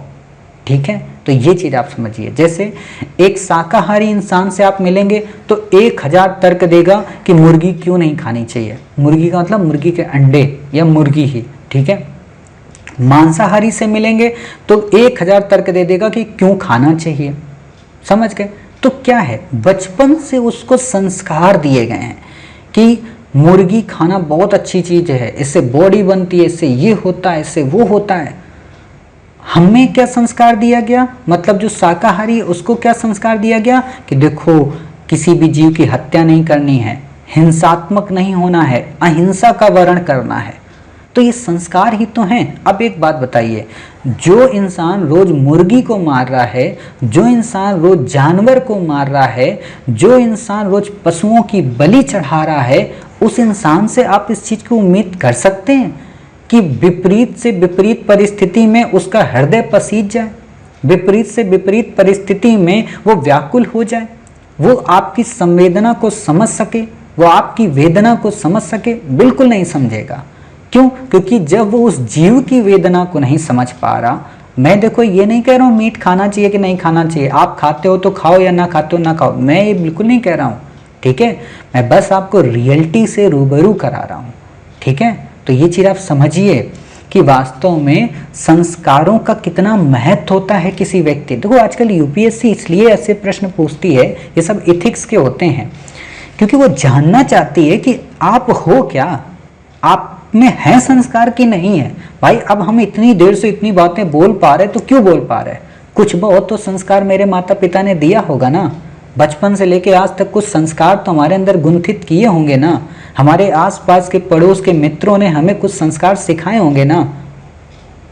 ठीक है, तो ये चीज़ आप समझिए। जैसे एक शाकाहारी इंसान से आप मिलेंगे तो 1000 तर्क देगा कि मुर्गी क्यों नहीं खानी चाहिए। मुर्गी का मतलब मुर्गी के अंडे या मुर्गी ही, ठीक है। मांसाहारी से मिलेंगे तो 1000 तर्क दे देगा कि क्यों खाना चाहिए। समझ गए? तो क्या है, बचपन से उसको संस्कार दिए गए हैं कि मुर्गी खाना बहुत अच्छी चीज है, इससे बॉडी बनती है, इससे ये होता है, इससे वो होता है। हमें क्या संस्कार दिया गया, मतलब जो शाकाहारी है उसको क्या संस्कार दिया गया कि देखो किसी भी जीव की हत्या नहीं करनी है, हिंसात्मक नहीं होना है, अहिंसा का वर्ण करना है। तो ये संस्कार ही तो हैं। अब एक बात बताइए, जो इंसान रोज मुर्गी को मार रहा है, जो इंसान रोज जानवर को मार रहा है, जो इंसान रोज पशुओं की बलि चढ़ा रहा है, उस इंसान से आप इस चीज की उम्मीद कर सकते हैं कि विपरीत से विपरीत परिस्थिति में उसका हृदय पसीज जाए, विपरीत से विपरीत परिस्थिति में वो व्याकुल हो जाए, वो आपकी संवेदना को समझ सके, वो आपकी वेदना को समझ सके? बिल्कुल नहीं समझेगा। क्यों? क्योंकि जब वो उस जीव की वेदना को नहीं समझ पा रहा। मैं देखो ये नहीं कह रहा हूँ मीट खाना चाहिए कि नहीं खाना चाहिए, आप खाते हो तो खाओ या ना खाते हो ना खाओ, मैं ये बिल्कुल नहीं कह रहा हूँ, ठीक है। मैं बस आपको रियलिटी से रूबरू करा रहा हूँ, ठीक है। तो ये चीज़ आप समझिए कि वास्तव में संस्कारों का कितना महत्व होता है किसी व्यक्ति। देखो आजकल यूपीएससी इसलिए ऐसे प्रश्न पूछती है, ये सब इथिक्स के होते हैं, क्योंकि वो जानना चाहती है कि आप हो क्या, आप में है संस्कार की नहीं है। भाई अब हम इतनी देर से इतनी बातें बोल पा रहे तो क्यों बोल पा रहे? कुछ बहुत तो संस्कार मेरे माता पिता ने दिया होगा ना, बचपन से लेके आज तक कुछ संस्कार तो हमारे अंदर गुंथित किए होंगे ना, हमारे आसपास के पड़ोस के मित्रों ने हमें कुछ संस्कार सिखाए होंगे ना,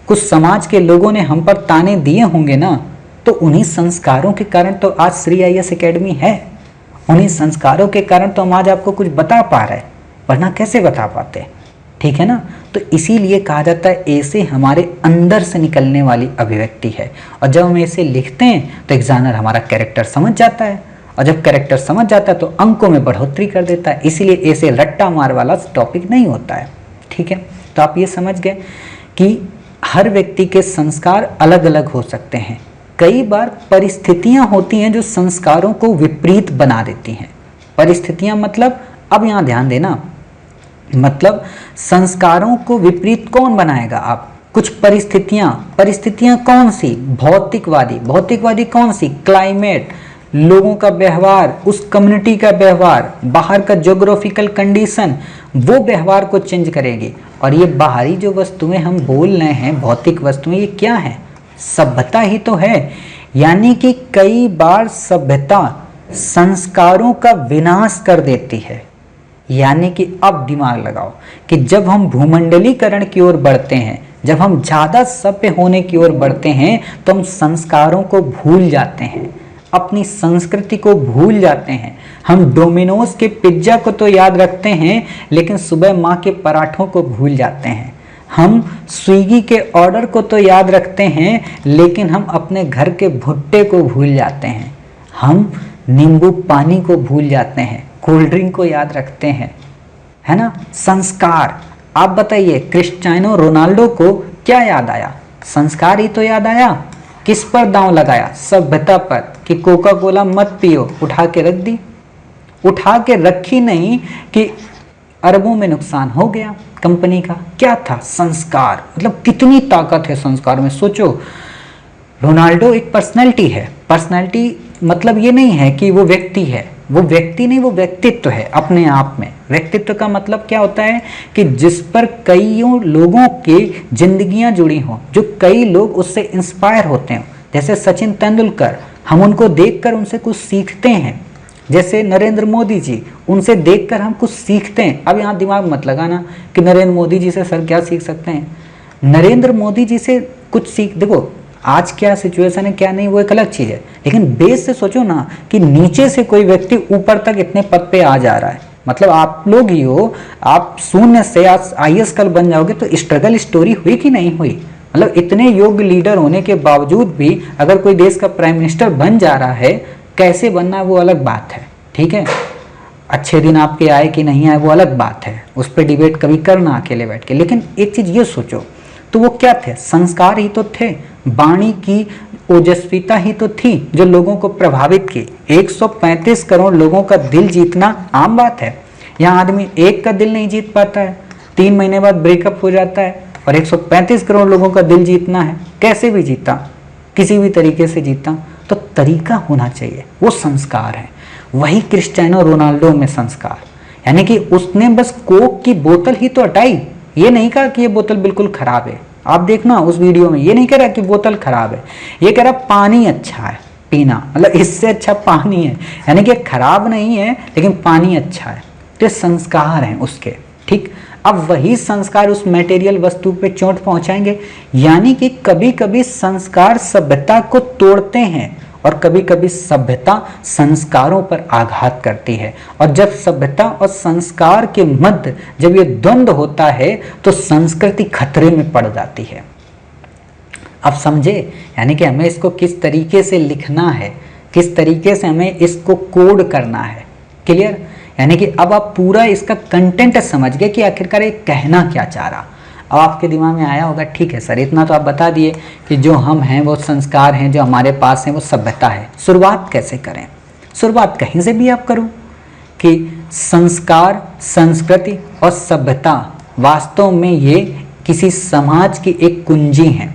कुछ समाज के लोगों ने हम पर ताने दिए होंगे ना। तो उन्हीं संस्कारों के कारण तो आज श्री आईएएस एकेडमी है, उन्हीं संस्कारों के कारण तो हम आज आपको कुछ बता पा रहे, वरना कैसे बता पाते, ठीक है ना। तो इसीलिए कहा जाता है ऐसे हमारे अंदर से निकलने वाली अभिव्यक्ति है, और जब हम ऐसे लिखते हैं तो एग्जामिनर हमारा कैरेक्टर समझ जाता है, और जब कैरेक्टर समझ जाता है तो अंकों में बढ़ोतरी कर देता है। इसीलिए ऐसे रट्टा मार वाला टॉपिक नहीं होता है, ठीक है। तो आप ये समझ गए कि हर व्यक्ति के संस्कार अलग अलग हो सकते हैं। कई बार परिस्थितियां होती हैं जो संस्कारों को विपरीत बना देती हैं। परिस्थितियां मतलब, अब यहाँ ध्यान देना, मतलब संस्कारों को विपरीत कौन बनाएगा? आप कुछ परिस्थितियां कौन सी? भौतिकवादी कौन सी? क्लाइमेट, लोगों का व्यवहार, उस कम्युनिटी का व्यवहार, बाहर का ज्योग्राफिकल कंडीशन, वो व्यवहार को चेंज करेगी। और ये बाहरी जो वस्तुएं हम बोल रहे हैं, भौतिक वस्तुएं, ये क्या है? सभ्यता ही तो है। यानी कि कई बार सभ्यता संस्कारों का विनाश कर देती है। यानी कि अब दिमाग लगाओ कि जब हम भूमंडलीकरण की ओर बढ़ते हैं, जब हम ज़्यादा सभ्य होने की ओर बढ़ते हैं, तो हम संस्कारों को भूल जाते हैं, अपनी संस्कृति को भूल जाते हैं। हम डोमिनोज के पिज्ज़ा को तो याद रखते हैं, लेकिन सुबह माँ के पराठों को भूल जाते हैं। हम स्विगी के ऑर्डर को तो याद रखते हैं, लेकिन हम अपने घर के भुट्टे को भूल जाते हैं। हम नींबू पानी को भूल जाते हैं, कोल्ड ड्रिंक को याद रखते हैं, है ना। संस्कार, आप बताइए क्रिस्टियानो रोनाल्डो को क्या याद आया? संस्कार ही तो याद आया। किस पर दांव लगाया? सभ्यता पर, कि कोका कोला मत पियो, उठा के रख दी। उठा के रखी नहीं कि अरबों में नुकसान हो गया कंपनी का। क्या था? संस्कार। मतलब कितनी ताकत है संस्कार में, सोचो। रोनाल्डो एक पर्सनैलिटी है। पर्सनैलिटी मतलब ये नहीं है कि वो व्यक्ति है, वो व्यक्ति नहीं, वो व्यक्तित्व है अपने आप में। व्यक्तित्व का मतलब क्या होता है कि जिस पर कईयों लोगों की जिंदगियां जुड़ी हों, जो कई लोग उससे इंस्पायर होते हैं। जैसे सचिन तेंदुलकर, हम उनको देखकर उनसे कुछ सीखते हैं। जैसे नरेंद्र मोदी जी, उनसे देखकर हम कुछ सीखते हैं। अब यहाँ दिमाग मत लगाना कि नरेंद्र मोदी जी से सर क्या सीख सकते हैं। नरेंद्र मोदी जी से कुछ सीख, देखो आज क्या सिचुएशन है क्या नहीं वो एक अलग चीज़ है, लेकिन बेस से सोचो ना कि नीचे से कोई व्यक्ति ऊपर तक इतने पद पे आ जा रहा है। मतलब आप लोग ही हो, आप शून्य से आज आईएएस कल बन जाओगे, तो स्ट्रगल स्टोरी हुई कि नहीं हुई? मतलब इतने योग्य लीडर होने के बावजूद भी अगर कोई देश का प्राइम मिनिस्टर बन जा रहा है, कैसे बनना है वो अलग बात है, ठीक है। अच्छे दिन आपके आए कि नहीं आए वो अलग बात है, उस पर डिबेट कभी करना अकेले बैठ के। लेकिन एक चीज़ ये सोचो, तो वो क्या थे? संस्कार ही तो थे, वाणी की ओजस्विता ही तो थी जो लोगों को प्रभावित की। 135 करोड़ लोगों का दिल जीतना आम बात है। यहाँ आदमी एक का दिल नहीं जीत पाता है, 3 महीने बाद ब्रेकअप हो जाता है, और 135 करोड़ लोगों का दिल जीतना है, कैसे भी जीता, किसी भी तरीके से जीता, तो तरीका होना चाहिए, वो संस्कार है। वही क्रिस्टियानो रोनाल्डो में संस्कार, यानी कि उसने बस कोक की बोतल ही तो हटाई, ये नहीं कहा कि ये बोतल बिल्कुल खराब है। आप देखना उस वीडियो में, ये नहीं कह रहा कि बोतल खराब है, ये कह रहा पानी अच्छा है पीना, मतलब इससे अच्छा पानी है, यानी कि खराब नहीं है लेकिन पानी अच्छा है। तो संस्कार हैं उसके, ठीक। अब वही संस्कार उस मटेरियल वस्तु पे चोट पहुंचाएंगे, यानी कि कभी कभी संस्कार सभ्यता को तोड़ते हैं और कभी कभी सभ्यता संस्कारों पर आघात करती है। और जब सभ्यता और संस्कार के मध्य जब ये द्वंद्व होता है तो संस्कृति खतरे में पड़ जाती है। अब समझे, यानी कि हमें इसको किस तरीके से लिखना है, किस तरीके से हमें इसको कोड करना है। क्लियर? यानी कि अब आप पूरा इसका कंटेंट समझ गए कि आखिरकार ये कहना क्या चाह रहा। अब आपके दिमाग में आया होगा, ठीक है सर, इतना तो आप बता दिए कि जो हम हैं वो संस्कार हैं, जो हमारे पास हैं वो सभ्यता है। शुरुआत कैसे करें? शुरुआत कहीं से भी आप करो कि संस्कार, संस्कृति और सभ्यता वास्तव में ये किसी समाज की एक कुंजी हैं,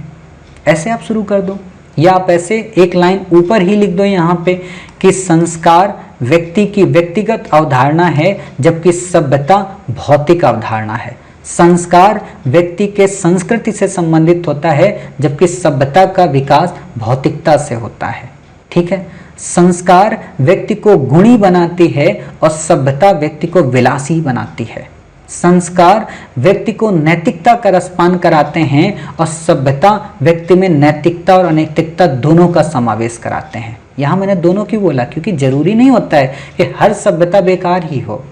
ऐसे आप शुरू कर दो। या आप ऐसे एक लाइन ऊपर ही लिख दो यहाँ पे कि संस्कार व्यक्ति की व्यक्तिगत अवधारणा है जबकि सभ्यता भौतिक अवधारणा है। संस्कार व्यक्ति के संस्कृति से संबंधित होता है जबकि सभ्यता का विकास भौतिकता से होता है। ठीक है, संस्कार व्यक्ति को गुणी बनाती है और सभ्यता व्यक्ति को विलासी बनाती है। संस्कार व्यक्ति को नैतिकता का रसपान कराते हैं और सभ्यता व्यक्ति में नैतिकता और अनैतिकता दोनों का समावेश कराते हैं। यहाँ मैंने दोनों क्यों बोला? क्योंकि जरूरी नहीं होता है कि हर सभ्यता बेकार ही हो,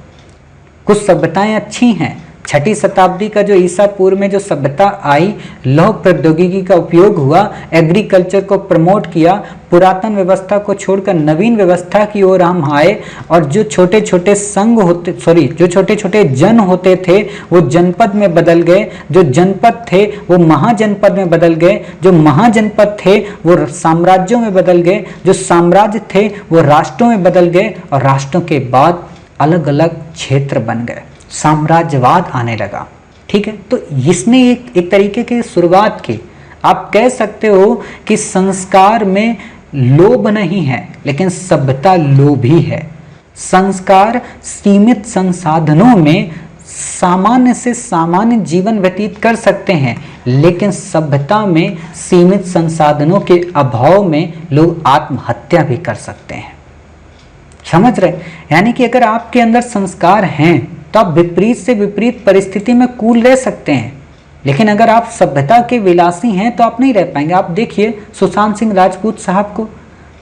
कुछ सभ्यताएं अच्छी हैं। 6ठी शताब्दी का जो ईसा पूर्व में जो सभ्यता आई, लौह प्रौद्योगिकी का उपयोग हुआ, एग्रीकल्चर को प्रमोट किया, पुरातन व्यवस्था को छोड़कर नवीन व्यवस्था की ओर हम आए और जो छोटे छोटे संघ होते जो छोटे छोटे जन होते थे वो जनपद में बदल गए, जो जनपद थे वो महाजनपद में बदल गए, जो महाजनपद थे वो साम्राज्यों में बदल गए, जो साम्राज्य थे वो राष्ट्रों में बदल गए और राष्ट्रों के बाद अलग अलग क्षेत्र बन गए, साम्राज्यवाद आने लगा। ठीक है, तो इसने एक तरीके की शुरुआत की। आप कह सकते हो कि संस्कार में लोभ नहीं है लेकिन सभ्यता लोभी है। संस्कार सीमित संसाधनों में सामान्य से सामान्य जीवन व्यतीत कर सकते हैं, लेकिन सभ्यता में सीमित संसाधनों के अभाव में लोग आत्महत्या भी कर सकते हैं। समझ रहे? यानी कि अगर आपके अंदर संस्कार हैं तो आप विपरीत से विपरीत परिस्थिति में कूल रह सकते हैं, लेकिन अगर आप सभ्यता के विलासी हैं तो आप नहीं रह पाएंगे। आप देखिए सुशांत सिंह राजपूत साहब को,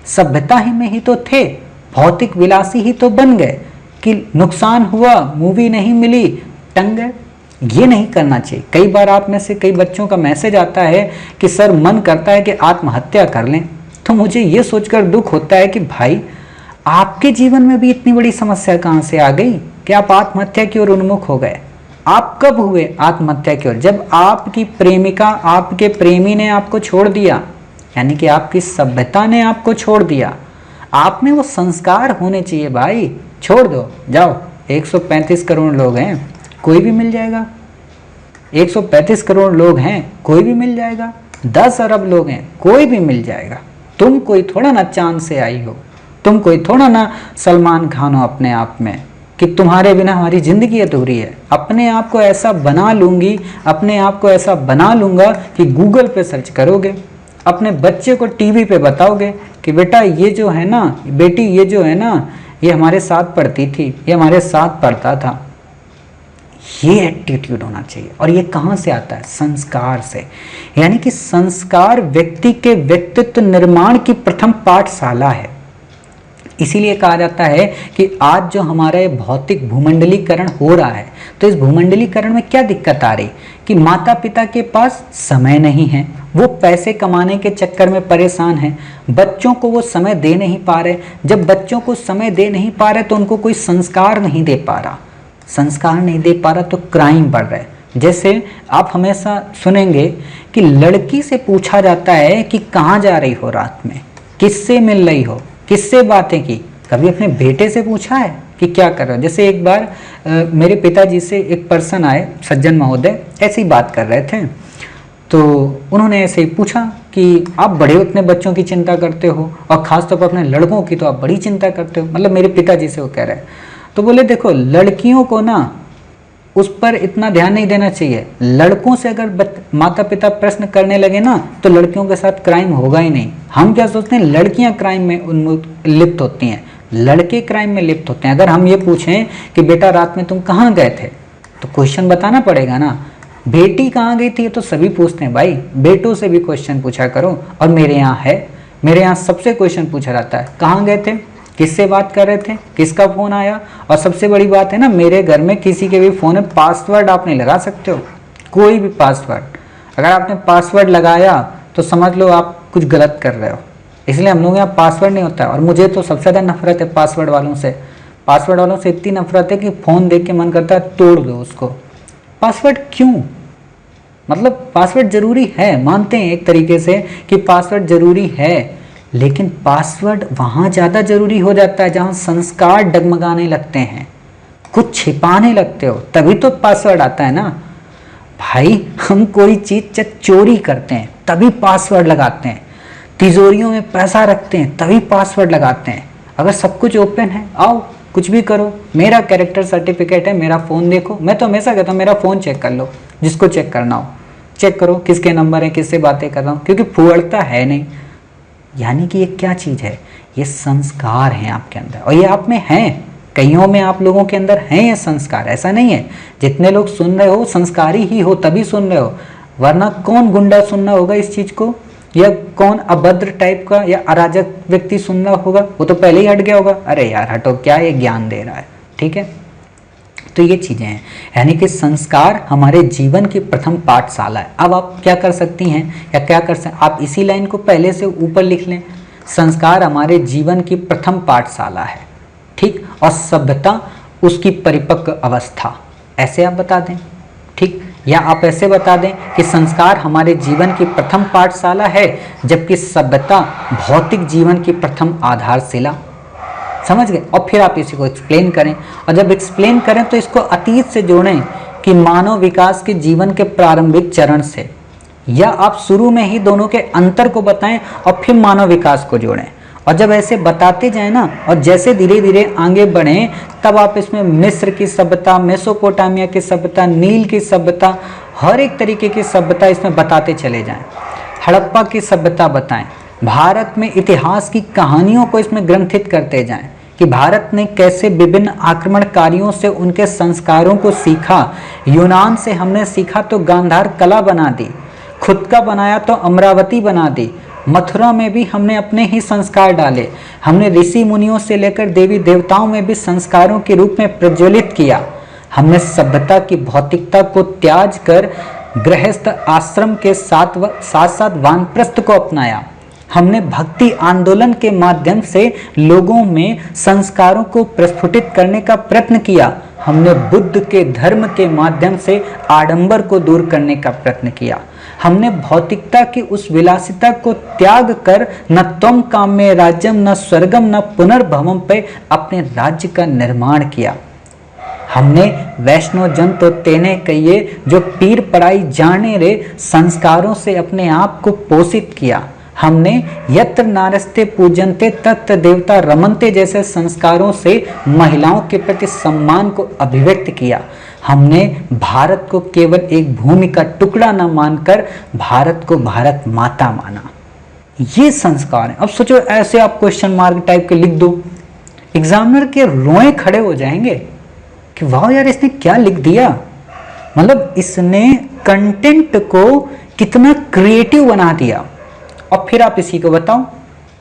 सभ्यता ही में ही तो थे, भौतिक विलासी ही तो बन गए कि नुकसान हुआ, मूवी नहीं मिली, टंग गए। ये नहीं करना चाहिए। कई बार आप में से कई बच्चों का मैसेज आता है कि सर मन करता है कि आत्महत्या कर लें, तो मुझे ये सोचकर दुख होता है कि भाई आपके जीवन में भी इतनी बड़ी समस्या कहाँ से आ गई कि आप आत्महत्या की ओर उन्मुख हो गए। आप कब हुए आत्महत्या की ओर? जब आपकी प्रेमिका, आपके प्रेमी ने आपको छोड़ दिया, यानी कि आपकी सभ्यता ने आपको छोड़ दिया। आप में वो संस्कार होने चाहिए भाई। छोड़ दो, जाओ। 135 करोड़ लोग हैं, कोई भी मिल जाएगा। 135 करोड़ लोग हैं, कोई भी मिल जाएगा। 10 अरब लोग हैं, कोई भी मिल जाएगा। तुम कोई थोड़ा ना चांद से आई हो, तुम कोई थोड़ा ना सलमान खान हो अपने आप में कि तुम्हारे बिना हमारी जिंदगी अधूरी है। अपने आप को ऐसा बना लूंगी, अपने आप को ऐसा बना लूंगा कि गूगल पे सर्च करोगे, अपने बच्चे को टीवी पे बताओगे कि बेटा ये जो है ना, बेटी ये जो है ना, ये हमारे साथ पढ़ती थी, ये हमारे साथ पढ़ता था। ये एटीट्यूड होना चाहिए। और ये कहाँ से आता है? संस्कार से। यानी कि संस्कार व्यक्ति के व्यक्तित्व निर्माण की प्रथम पाठशाला है। इसीलिए कहा जाता है कि आज जो हमारा भौतिक भूमंडलीकरण हो रहा है, तो इस भूमंडलीकरण में क्या दिक्कत आ रही कि माता पिता के पास समय नहीं है, वो पैसे कमाने के चक्कर में परेशान हैं, बच्चों को वो समय दे नहीं पा रहे। जब बच्चों को समय दे नहीं पा रहे तो उनको कोई संस्कार नहीं दे पा रहा, संस्कार नहीं दे पा रहा तो क्राइम बढ़ रहा है। जैसे आप हमेशा सुनेंगे कि लड़की से पूछा जाता है कि कहाँ जा रही हो रात में, किससे मिल रही हो, किससे बातें की। कभी अपने बेटे से पूछा है कि क्या कर रहे हो? जैसे एक बार मेरे पिताजी से एक पर्सन आए, सज्जन महोदय, ऐसी बात कर रहे थे तो उन्होंने ऐसे ही पूछा कि आप बड़े अपने बच्चों की चिंता करते हो और ख़ासतौर पर अपने लड़कों की तो आप बड़ी चिंता करते हो, मतलब मेरे पिताजी से वो कह रहे हैं। तो बोले देखो लड़कियों को ना उस पर इतना ध्यान नहीं देना चाहिए, लड़कों से अगर माता पिता प्रश्न करने लगे ना तो लड़कियों के साथ क्राइम होगा ही नहीं। हम क्या सोचते हैं लड़कियां क्राइम में लिप्त होती हैं, लड़के क्राइम में लिप्त होते हैं। अगर हम ये पूछें कि बेटा रात में तुम कहाँ गए थे तो क्वेश्चन बताना पड़ेगा ना, बेटी कहाँ गई थी तो सभी पूछते हैं, भाई बेटों से भी क्वेश्चन पूछा करो। और मेरे यहाँ है, मेरे यहाँ सबसे क्वेश्चन पूछा जाता है कहाँ गए थे, किससे बात कर रहे थे, किसका फ़ोन आया। और सबसे बड़ी बात है ना, मेरे घर में किसी के भी फ़ोन में पासवर्ड आप नहीं लगा सकते हो, कोई भी पासवर्ड। अगर आपने पासवर्ड लगाया तो समझ लो आप कुछ गलत कर रहे हो, इसलिए हम लोग यहाँ पासवर्ड नहीं होता है। और मुझे तो सबसे ज़्यादा नफरत है पासवर्ड वालों से। पासवर्ड वालों से इतनी नफरत है कि फ़ोन देख के मन करता है तोड़ दो उसको। पासवर्ड क्यों, मतलब पासवर्ड ज़रूरी है, मानते हैं एक तरीके से कि पासवर्ड ज़रूरी है, लेकिन पासवर्ड वहाँ ज़्यादा ज़रूरी हो जाता है जहाँ संस्कार डगमगाने लगते हैं, कुछ छिपाने लगते हो, तभी तो पासवर्ड आता है ना। भाई हम कोई चीज़ जब चोरी करते हैं तभी पासवर्ड लगाते हैं, तिजोरियों में पैसा रखते हैं तभी पासवर्ड लगाते हैं। अगर सब कुछ ओपन है, आओ कुछ भी करो, मेरा कैरेक्टर सर्टिफिकेट है, मेरा फ़ोन देखो। मैं तो हमेशा कहता हूँ मेरा फ़ोन चेक कर लो, जिसको चेक करना हो चेक करो, किसके नंबर हैं, किससे बातें कर रहा हूँ, क्योंकि फुअड़ता है नहीं। यानी कि ये क्या चीज़ है, ये संस्कार हैं आपके अंदर, और ये आप में हैं, कईयों में आप लोगों के अंदर हैं ये संस्कार। ऐसा नहीं है जितने लोग सुन रहे हो संस्कारी ही हो तभी सुन रहे हो, वरना कौन गुंडा सुनना होगा इस चीज़ को, या कौन अभद्र टाइप का या अराजक व्यक्ति सुनना होगा, वो तो पहले ही हट गया होगा, अरे यार हटो क्या ये ज्ञान दे रहा है। ठीक है, तो ये चीज़ें हैं, यानी कि संस्कार हमारे जीवन की प्रथम पाठशाला है। अब आप क्या कर सकती हैं या क्या कर सकते, आप इसी लाइन को पहले से ऊपर लिख लें, संस्कार हमारे जीवन की प्रथम पाठशाला है, ठीक, और सभ्यता उसकी परिपक्व अवस्था, ऐसे आप बता दें, ठीक। या आप ऐसे बता दें कि संस्कार हमारे जीवन की प्रथम पाठशाला है, जबकि सभ्यता भौतिक जीवन की प्रथम आधारशिला। समझ गए। और फिर आप इसी को एक्सप्लेन करें, और जब एक्सप्लेन करें तो इसको अतीत से जोड़ें कि मानव विकास के जीवन के प्रारंभिक चरण से, या आप शुरू में ही दोनों के अंतर को बताएं और फिर मानव विकास को जोड़ें। और जब ऐसे बताते जाएं ना, और जैसे धीरे धीरे आगे बढ़ें, तब आप इसमें मिस्र की सभ्यता, मेसोपोटामिया की सभ्यता, नील की सभ्यता, हर एक तरीके की सभ्यता इसमें बताते चले जाएं। हड़प्पा की सभ्यता बताएं, भारत में इतिहास की कहानियों को इसमें ग्रंथित करते जाएं कि भारत ने कैसे विभिन्न आक्रमणकारियों से उनके संस्कारों को सीखा। यूनान से हमने सीखा तो गांधार कला बना दी, खुद का बनाया तो अमरावती बना दी। मथुरा में भी हमने अपने ही संस्कार डाले, हमने ऋषि मुनियों से लेकर देवी देवताओं में भी संस्कारों के रूप में प्रज्वलित किया। हमने सभ्यता की भौतिकता को त्याग कर गृहस्थ आश्रम के साथ साथ वानप्रस्थ को अपनाया। हमने भक्ति आंदोलन के माध्यम से लोगों में संस्कारों को प्रस्फुटित करने का प्रयत्न किया। हमने बुद्ध के धर्म के माध्यम से आडंबर को दूर करने का प्रयत्न किया। हमने भौतिकता की उस विलासिता को त्याग कर न त्वम काम्ये राज्यम न स्वर्गम न पुनर्भवम पे अपने राज्य का निर्माण किया। हमने वैष्णव जन तो तेने कहिए जो पीर पराई जाने रे संस्कारों से अपने आप को पोषित किया। हमने यत्र नारस्ते पूजनते तत्र देवता रमनते जैसे संस्कारों से महिलाओं के प्रति सम्मान को अभिव्यक्त किया। हमने भारत को केवल एक भूमि का टुकड़ा न मानकर भारत को भारत माता माना। ये संस्कार है। अब सोचो ऐसे आप क्वेश्चन मार्क टाइप के लिख दो, एग्जामिनर के रोए खड़े हो जाएंगे कि वाह यार इसने क्या लिख दिया, मतलब इसने कंटेंट को कितना क्रिएटिव बना दिया। और फिर आप इसी को बताओ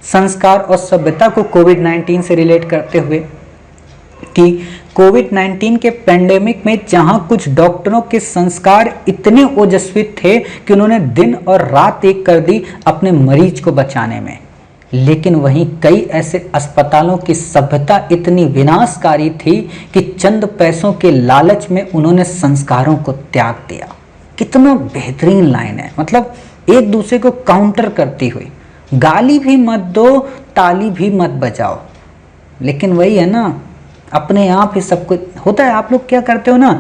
संस्कार और सभ्यता को कोविड-19 से रिलेट करते हुए कि कोविड-19 के पेंडेमिक में जहां कुछ डॉक्टरों के संस्कार इतने ओजस्वी थे कि उन्होंने दिन और रात एक कर दी अपने मरीज को बचाने में, लेकिन वहीं कई ऐसे अस्पतालों की सभ्यता इतनी विनाशकारी थी कि चंद पैसों के लालच में उन्होंने संस्कारों को त्याग दिया। कितना बेहतरीन लाइन है, मतलब एक दूसरे को काउंटर करती हुई, गाली भी मत दो ताली भी मत बजाओ, लेकिन वही है ना अपने आप ही सब कुछ होता है। आप लोग क्या करते हो ना,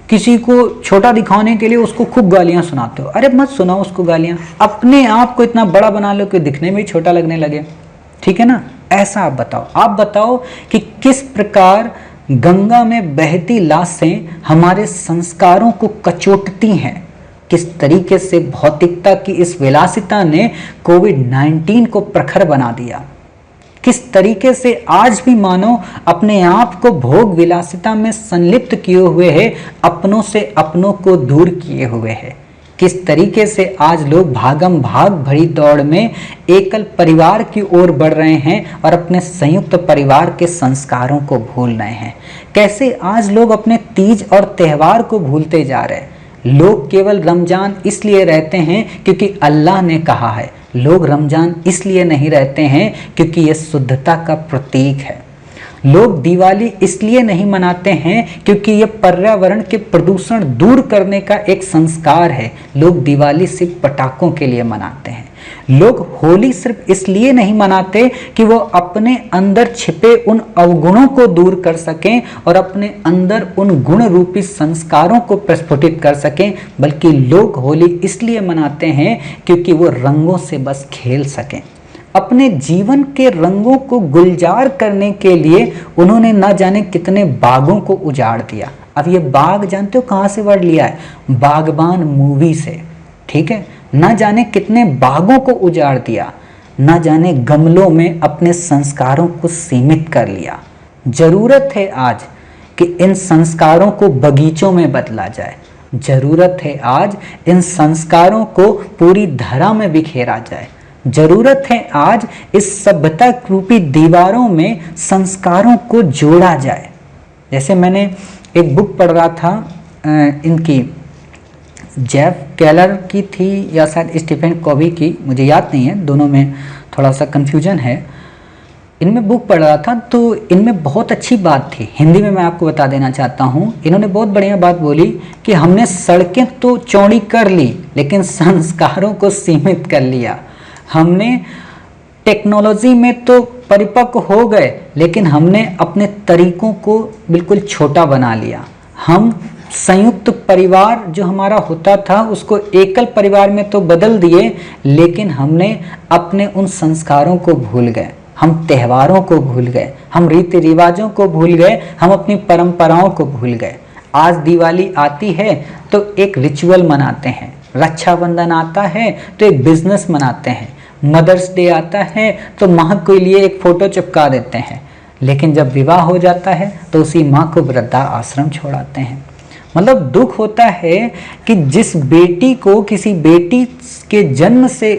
किसी को छोटा दिखाने के लिए उसको खूब गालियां सुनाते हो। अरे मत सुनाओ उसको गालियां, अपने आप को इतना बड़ा बना लो कि दिखने में ही छोटा लगने लगे। ठीक है ना? ऐसा आप बताओ कि किस प्रकार गंगा में बहती लाशें हमारे संस्कारों को कचोटती हैं, किस तरीके से भौतिकता की इस विलासिता ने कोविड-19 को प्रखर बना दिया, किस तरीके से आज भी मानव अपने आप को भोग विलासिता में संलिप्त किए हुए है, अपनों से अपनों को दूर किए हुए है, किस तरीके से आज लोग भागम भाग भरी दौड़ में एकल परिवार की ओर बढ़ रहे हैं और अपने संयुक्त परिवार के संस्कारों को भूल रहे हैं। कैसे आज लोग अपने तीज और त्यौहार को भूलते जा रहे हैं। लोग केवल रमजान इसलिए रहते हैं क्योंकि अल्लाह ने कहा है, लोग रमजान इसलिए नहीं रहते हैं क्योंकि यह शुद्धता का प्रतीक है। लोग दिवाली इसलिए नहीं मनाते हैं क्योंकि यह पर्यावरण के प्रदूषण दूर करने का एक संस्कार है। लोग दिवाली सिर्फ पटाखों के लिए मनाते हैं। लोग होली सिर्फ इसलिए नहीं मनाते कि वो अपने अंदर छिपे उन अवगुणों को दूर कर सकें और अपने अंदर उन गुण रूपी संस्कारों को प्रस्फुटित कर सकें, बल्कि लोग होली इसलिए मनाते हैं क्योंकि वो रंगों से बस खेल सकें। अपने जीवन के रंगों को गुलजार करने के लिए उन्होंने न जाने कितने बागों को उजाड़ दिया। अब ये बाग जानते हो कहाँ से वर्ड लिया है? बागबान मूवी से। ठीक है, न जाने कितने बागों को उजाड़ दिया, न जाने गमलों में अपने संस्कारों को सीमित कर लिया। जरूरत है आज कि इन संस्कारों को बगीचों में बदला जाए। जरूरत है आज इन संस्कारों को पूरी धरा में बिखेरा जाए। जरूरत है आज इस सभ्यता रूपी दीवारों में संस्कारों को जोड़ा जाए। जैसे मैंने एक बुक पढ़ रहा था, इनकी जेफ केलर की थी या शायद स्टीफन कॉवी की, मुझे याद नहीं है, दोनों में थोड़ा सा कन्फ्यूजन है। इनमें बुक पढ़ रहा था तो इनमें बहुत अच्छी बात थी, हिंदी में मैं आपको बता देना चाहता हूँ। इन्होंने बहुत बढ़िया बात बोली कि हमने सड़कें तो चौड़ी कर ली लेकिन संस्कारों को सीमित कर लिया। हमने टेक्नोलॉजी में तो परिपक्व हो गए लेकिन हमने अपने तरीकों को बिल्कुल छोटा बना लिया। हम संयुक्त परिवार जो हमारा होता था उसको एकल परिवार में तो बदल दिए, लेकिन हमने अपने उन संस्कारों को भूल गए। हम त्योहारों को भूल गए, हम रीति रिवाजों को भूल गए, हम अपनी परंपराओं को भूल गए। आज दिवाली आती है तो एक रिचुअल मनाते हैं, रक्षाबंधन आता है तो एक बिजनेस मनाते हैं, मदर्स डे आता है तो माँ के लिए एक फोटो चिपका देते हैं, लेकिन जब विवाह हो जाता है तो उसी माँ को वृद्धा आश्रम छोड़ाते हैं। मतलब दुख होता है कि जिस बेटी को किसी बेटी के जन्म से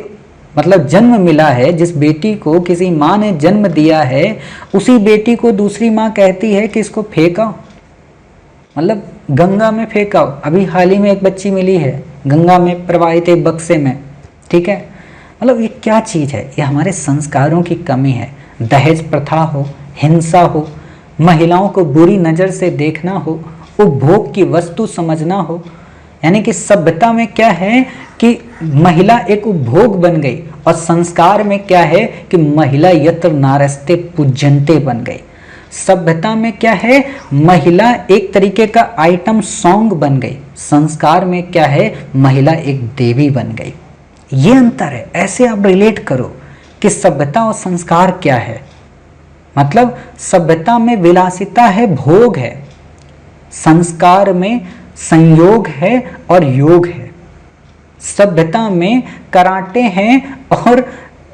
मतलब जन्म मिला है, जिस बेटी को किसी माँ ने जन्म दिया है, उसी बेटी को दूसरी माँ कहती है कि इसको फेंकाओ, मतलब गंगा में फेंकाओ। अभी हाल ही में एक बच्ची मिली है गंगा में प्रवाहित एक बक्से में। ठीक है, मतलब ये क्या चीज़ है? ये हमारे संस्कारों की कमी है। दहेज प्रथा हो, हिंसा हो, महिलाओं को बुरी नज़र से देखना हो, उपभोग की वस्तु समझना हो, यानी कि सभ्यता में क्या है कि महिला एक उपभोग बन गई और संस्कार में क्या है कि महिला यत्र नारस्ते पूज्यन्ते बन गई। सभ्यता में क्या है, महिला एक तरीके का आइटम सॉन्ग बन गई। संस्कार में क्या है, महिला एक देवी बन गई। ये अंतर है। ऐसे आप रिलेट करो कि सभ्यता और संस्कार क्या है। मतलब सभ्यता में विलासिता है, भोग है, संस्कार में संयोग है और योग है। सभ्यता में कराटे हैं और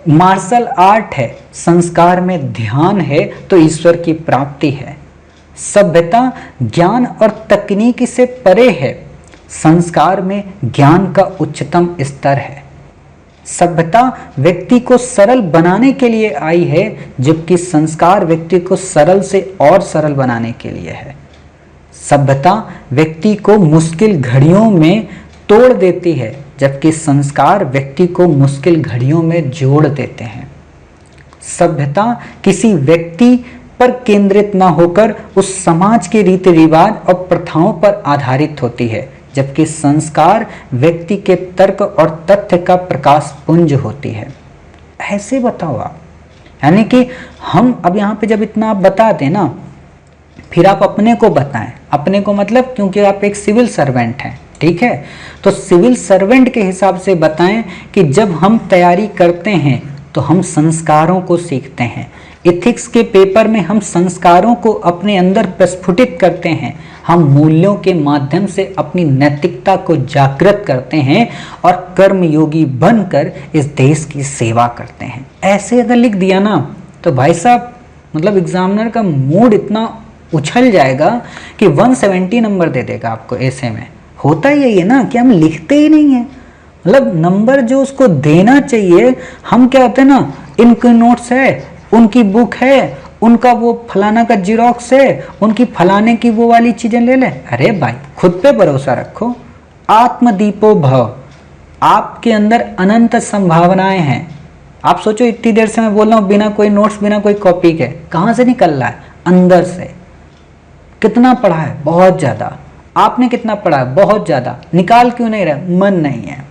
मार्शल आर्ट है, संस्कार में ध्यान है तो ईश्वर की प्राप्ति है। सभ्यता ज्ञान और तकनीक से परे है, संस्कार में ज्ञान का उच्चतम स्तर है। सभ्यता व्यक्ति को सरल बनाने के लिए आई है, जबकि संस्कार व्यक्ति को सरल से और सरल बनाने के लिए है। सभ्यता व्यक्ति को मुश्किल घड़ियों में तोड़ देती है, जबकि संस्कार व्यक्ति को मुश्किल घड़ियों में जोड़ देते हैं। सभ्यता किसी व्यक्ति पर केंद्रित न होकर उस समाज के रीति रिवाज और प्रथाओं पर आधारित होती है, जबकि संस्कार व्यक्ति के तर्क और तथ्य का प्रकाश पुंज होती है। ऐसे बताओ आप, यानी कि हम अब यहाँ पे जब इतना आप बता दें ना फिर आप अपने को बताएं, अपने को मतलब क्योंकि आप एक सिविल सर्वेंट हैं, ठीक है, तो सिविल सर्वेंट के हिसाब से बताएं कि जब हम तैयारी करते हैं तो हम संस्कारों को सीखते हैं। इथिक्स के पेपर में हम संस्कारों को अपने अंदर प्रस्फुटित करते हैं, हम मूल्यों के माध्यम से अपनी नैतिकता को जागृत करते हैं और कर्मयोगी बनकर इस देश की सेवा करते हैं। ऐसे अगर लिख दिया ना तो भाई साहब मतलब एग्जामिनर का मूड इतना उछल जाएगा कि 170 नंबर दे देगा आपको ऐसे में। होता ही यही है ना कि हम लिखते ही नहीं है, मतलब नंबर जो उसको देना चाहिए हम क्या होते हैं ना, इनके नोट्स है, उनकी बुक है, उनका वो फलाना का जीरोक्स है, उनकी फलाने की वो वाली चीजें ले ले। अरे भाई खुद पे भरोसा रखो, आत्मदीपो भव, आपके अंदर अनंत संभावनाएं हैं। आप सोचो इतनी देर से मैं बोल रहा हूँ बिना कोई नोट्स बिना कोई कॉपी के, कहाँ से निकल रहा है? अंदर से। कितना पढ़ा है? बहुत ज़्यादा। आपने कितना पढ़ा है? बहुत ज़्यादा। निकाल क्यों नहीं रहे? मन नहीं है,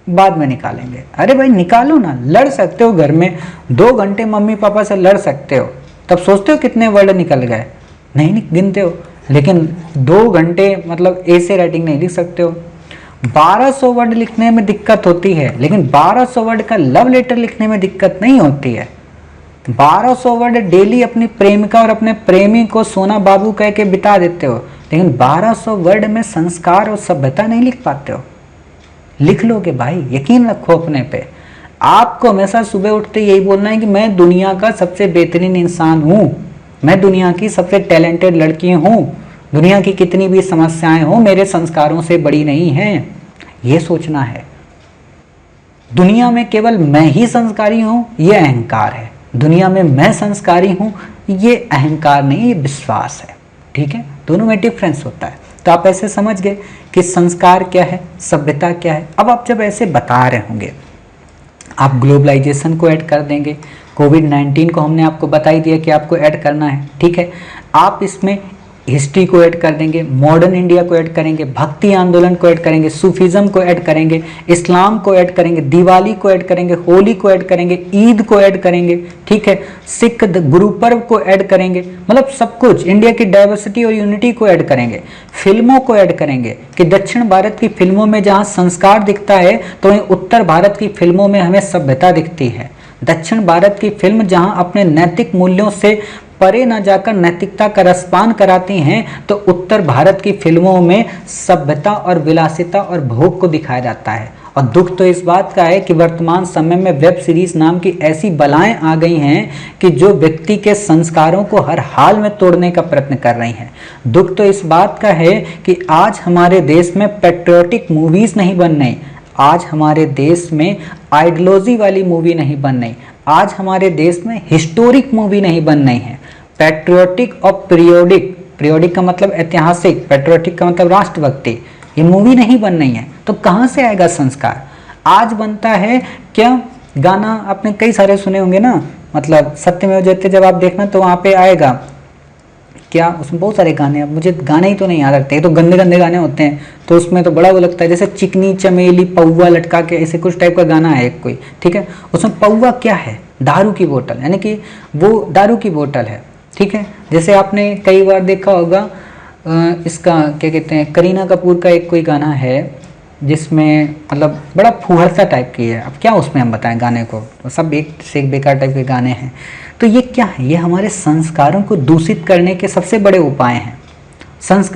बाद में निकालेंगे। अरे भाई निकालो ना, लड़ सकते हो घर में 2 घंटे मम्मी पापा से लड़ सकते हो, तब सोचते हो कितने वर्ड निकल गए, नहीं गिनते हो, लेकिन 2 घंटे मतलब ऐसे राइटिंग नहीं लिख सकते हो। 1200 वर्ड लिखने में दिक्कत होती है, लेकिन 1200 वर्ड का लव लेटर लिखने में दिक्कत नहीं होती है। 1200 वर्ड डेली अपनी प्रेमिका और अपने प्रेमी को सोना बाबू कह के बिता देते हो, लेकिन 1200 वर्ड में संस्कार और सभ्यता नहीं लिख पाते हो। लिख लोगे भाई, यकीन रखो अपने पे। आपको हमेशा सुबह उठते यही बोलना है कि मैं दुनिया का सबसे बेहतरीन इंसान हूँ, मैं दुनिया की सबसे टैलेंटेड लड़की हूँ, दुनिया की कितनी भी समस्याएं हो मेरे संस्कारों से बड़ी नहीं हैं, ये सोचना है। दुनिया में केवल मैं ही संस्कारी हूँ, ये अहंकार है। दुनिया में मैं संस्कारी हूँ, ये अहंकार नहीं, ये विश्वास है। ठीक है, दोनों में डिफरेंस होता है। तो आप ऐसे समझ गए कि संस्कार क्या है, सभ्यता क्या है। अब आप जब ऐसे बता रहे होंगे, आप ग्लोबलाइजेशन को ऐड कर देंगे, कोविड-19 को हमने आपको बता ही दिया कि आपको ऐड करना है, ठीक है। आप इसमें हिस्ट्री को ऐड कर देंगे, मॉडर्न इंडिया को ऐड करेंगे, भक्ति आंदोलन को ऐड करेंगे, सूफीज़म को ऐड करेंगे, इस्लाम को ऐड करेंगे, दिवाली को ऐड करेंगे, होली को ऐड करेंगे, ईद को ऐड करेंगे, ठीक है, सिख गुरु पर्व को ऐड करेंगे, मतलब सब कुछ, इंडिया की डाइवर्सिटी और यूनिटी को ऐड करेंगे। फिल्मों को ऐड करेंगे कि दक्षिण भारत की फिल्मों में जहाँ संस्कार दिखता है तो वहीं उत्तर भारत की फिल्मों में हमें सभ्यता दिखती है। दक्षिण भारत की फिल्म जहाँ अपने नैतिक मूल्यों से परे न जाकर नैतिकता का रसपान कराती हैं, तो उत्तर भारत की फिल्मों में सभ्यता और विलासिता और भोग को दिखाया जाता है। और दुख तो इस बात का है कि वर्तमान समय में वेब सीरीज नाम की ऐसी बलाएं आ गई हैं कि जो व्यक्ति के संस्कारों को हर हाल में तोड़ने का प्रयत्न कर रही हैं। दुख तो इस बात का है कि आज हमारे देश में पैट्रियोटिक मूवीज नहीं बन रही, आज हमारे देश में आइडियोलॉजी वाली मूवी नहीं बन रही, आज हमारे देश में हिस्टोरिक मूवी नहीं बन रही है। पैट्रियोटिक और पीरियोडिक, पीरियोडिक का मतलब ऐतिहासिक, पैट्रियोटिक का मतलब राष्ट्रभक्ति, ये मूवी नहीं बन रही है। तो कहाँ से आएगा संस्कार? आज बनता है क्या गाना, आपने कई सारे सुने होंगे ना, मतलब सत्यमेव जयते जब आप देखना तो वहाँ पे आएगा क्या, उसमें बहुत सारे गाने, अब मुझे गाने ही तो नहीं याद रखते, तो गंदे गंदे गाने होते हैं, तो उसमें तो बड़ा वो लगता है, जैसे चिकनी चमेली पौवा लटका के, ऐसे कुछ टाइप का गाना है एक कोई, ठीक है। उसमें पौवा क्या है? दारू की बोतल, यानी कि वो दारू की बोतल है, ठीक है। जैसे आपने कई बार देखा होगा इसका क्या कहते हैं, करीना कपूर का एक कोई गाना है जिसमें मतलब बड़ा फुहरता टाइप की है। अब क्या उसमें हम बताएं गाने को, तो सब एक से एक बेकार टाइप के गाने हैं। तो ये क्या है? ये हमारे संस्कारों को दूषित करने के सबसे बड़े उपाय हैं।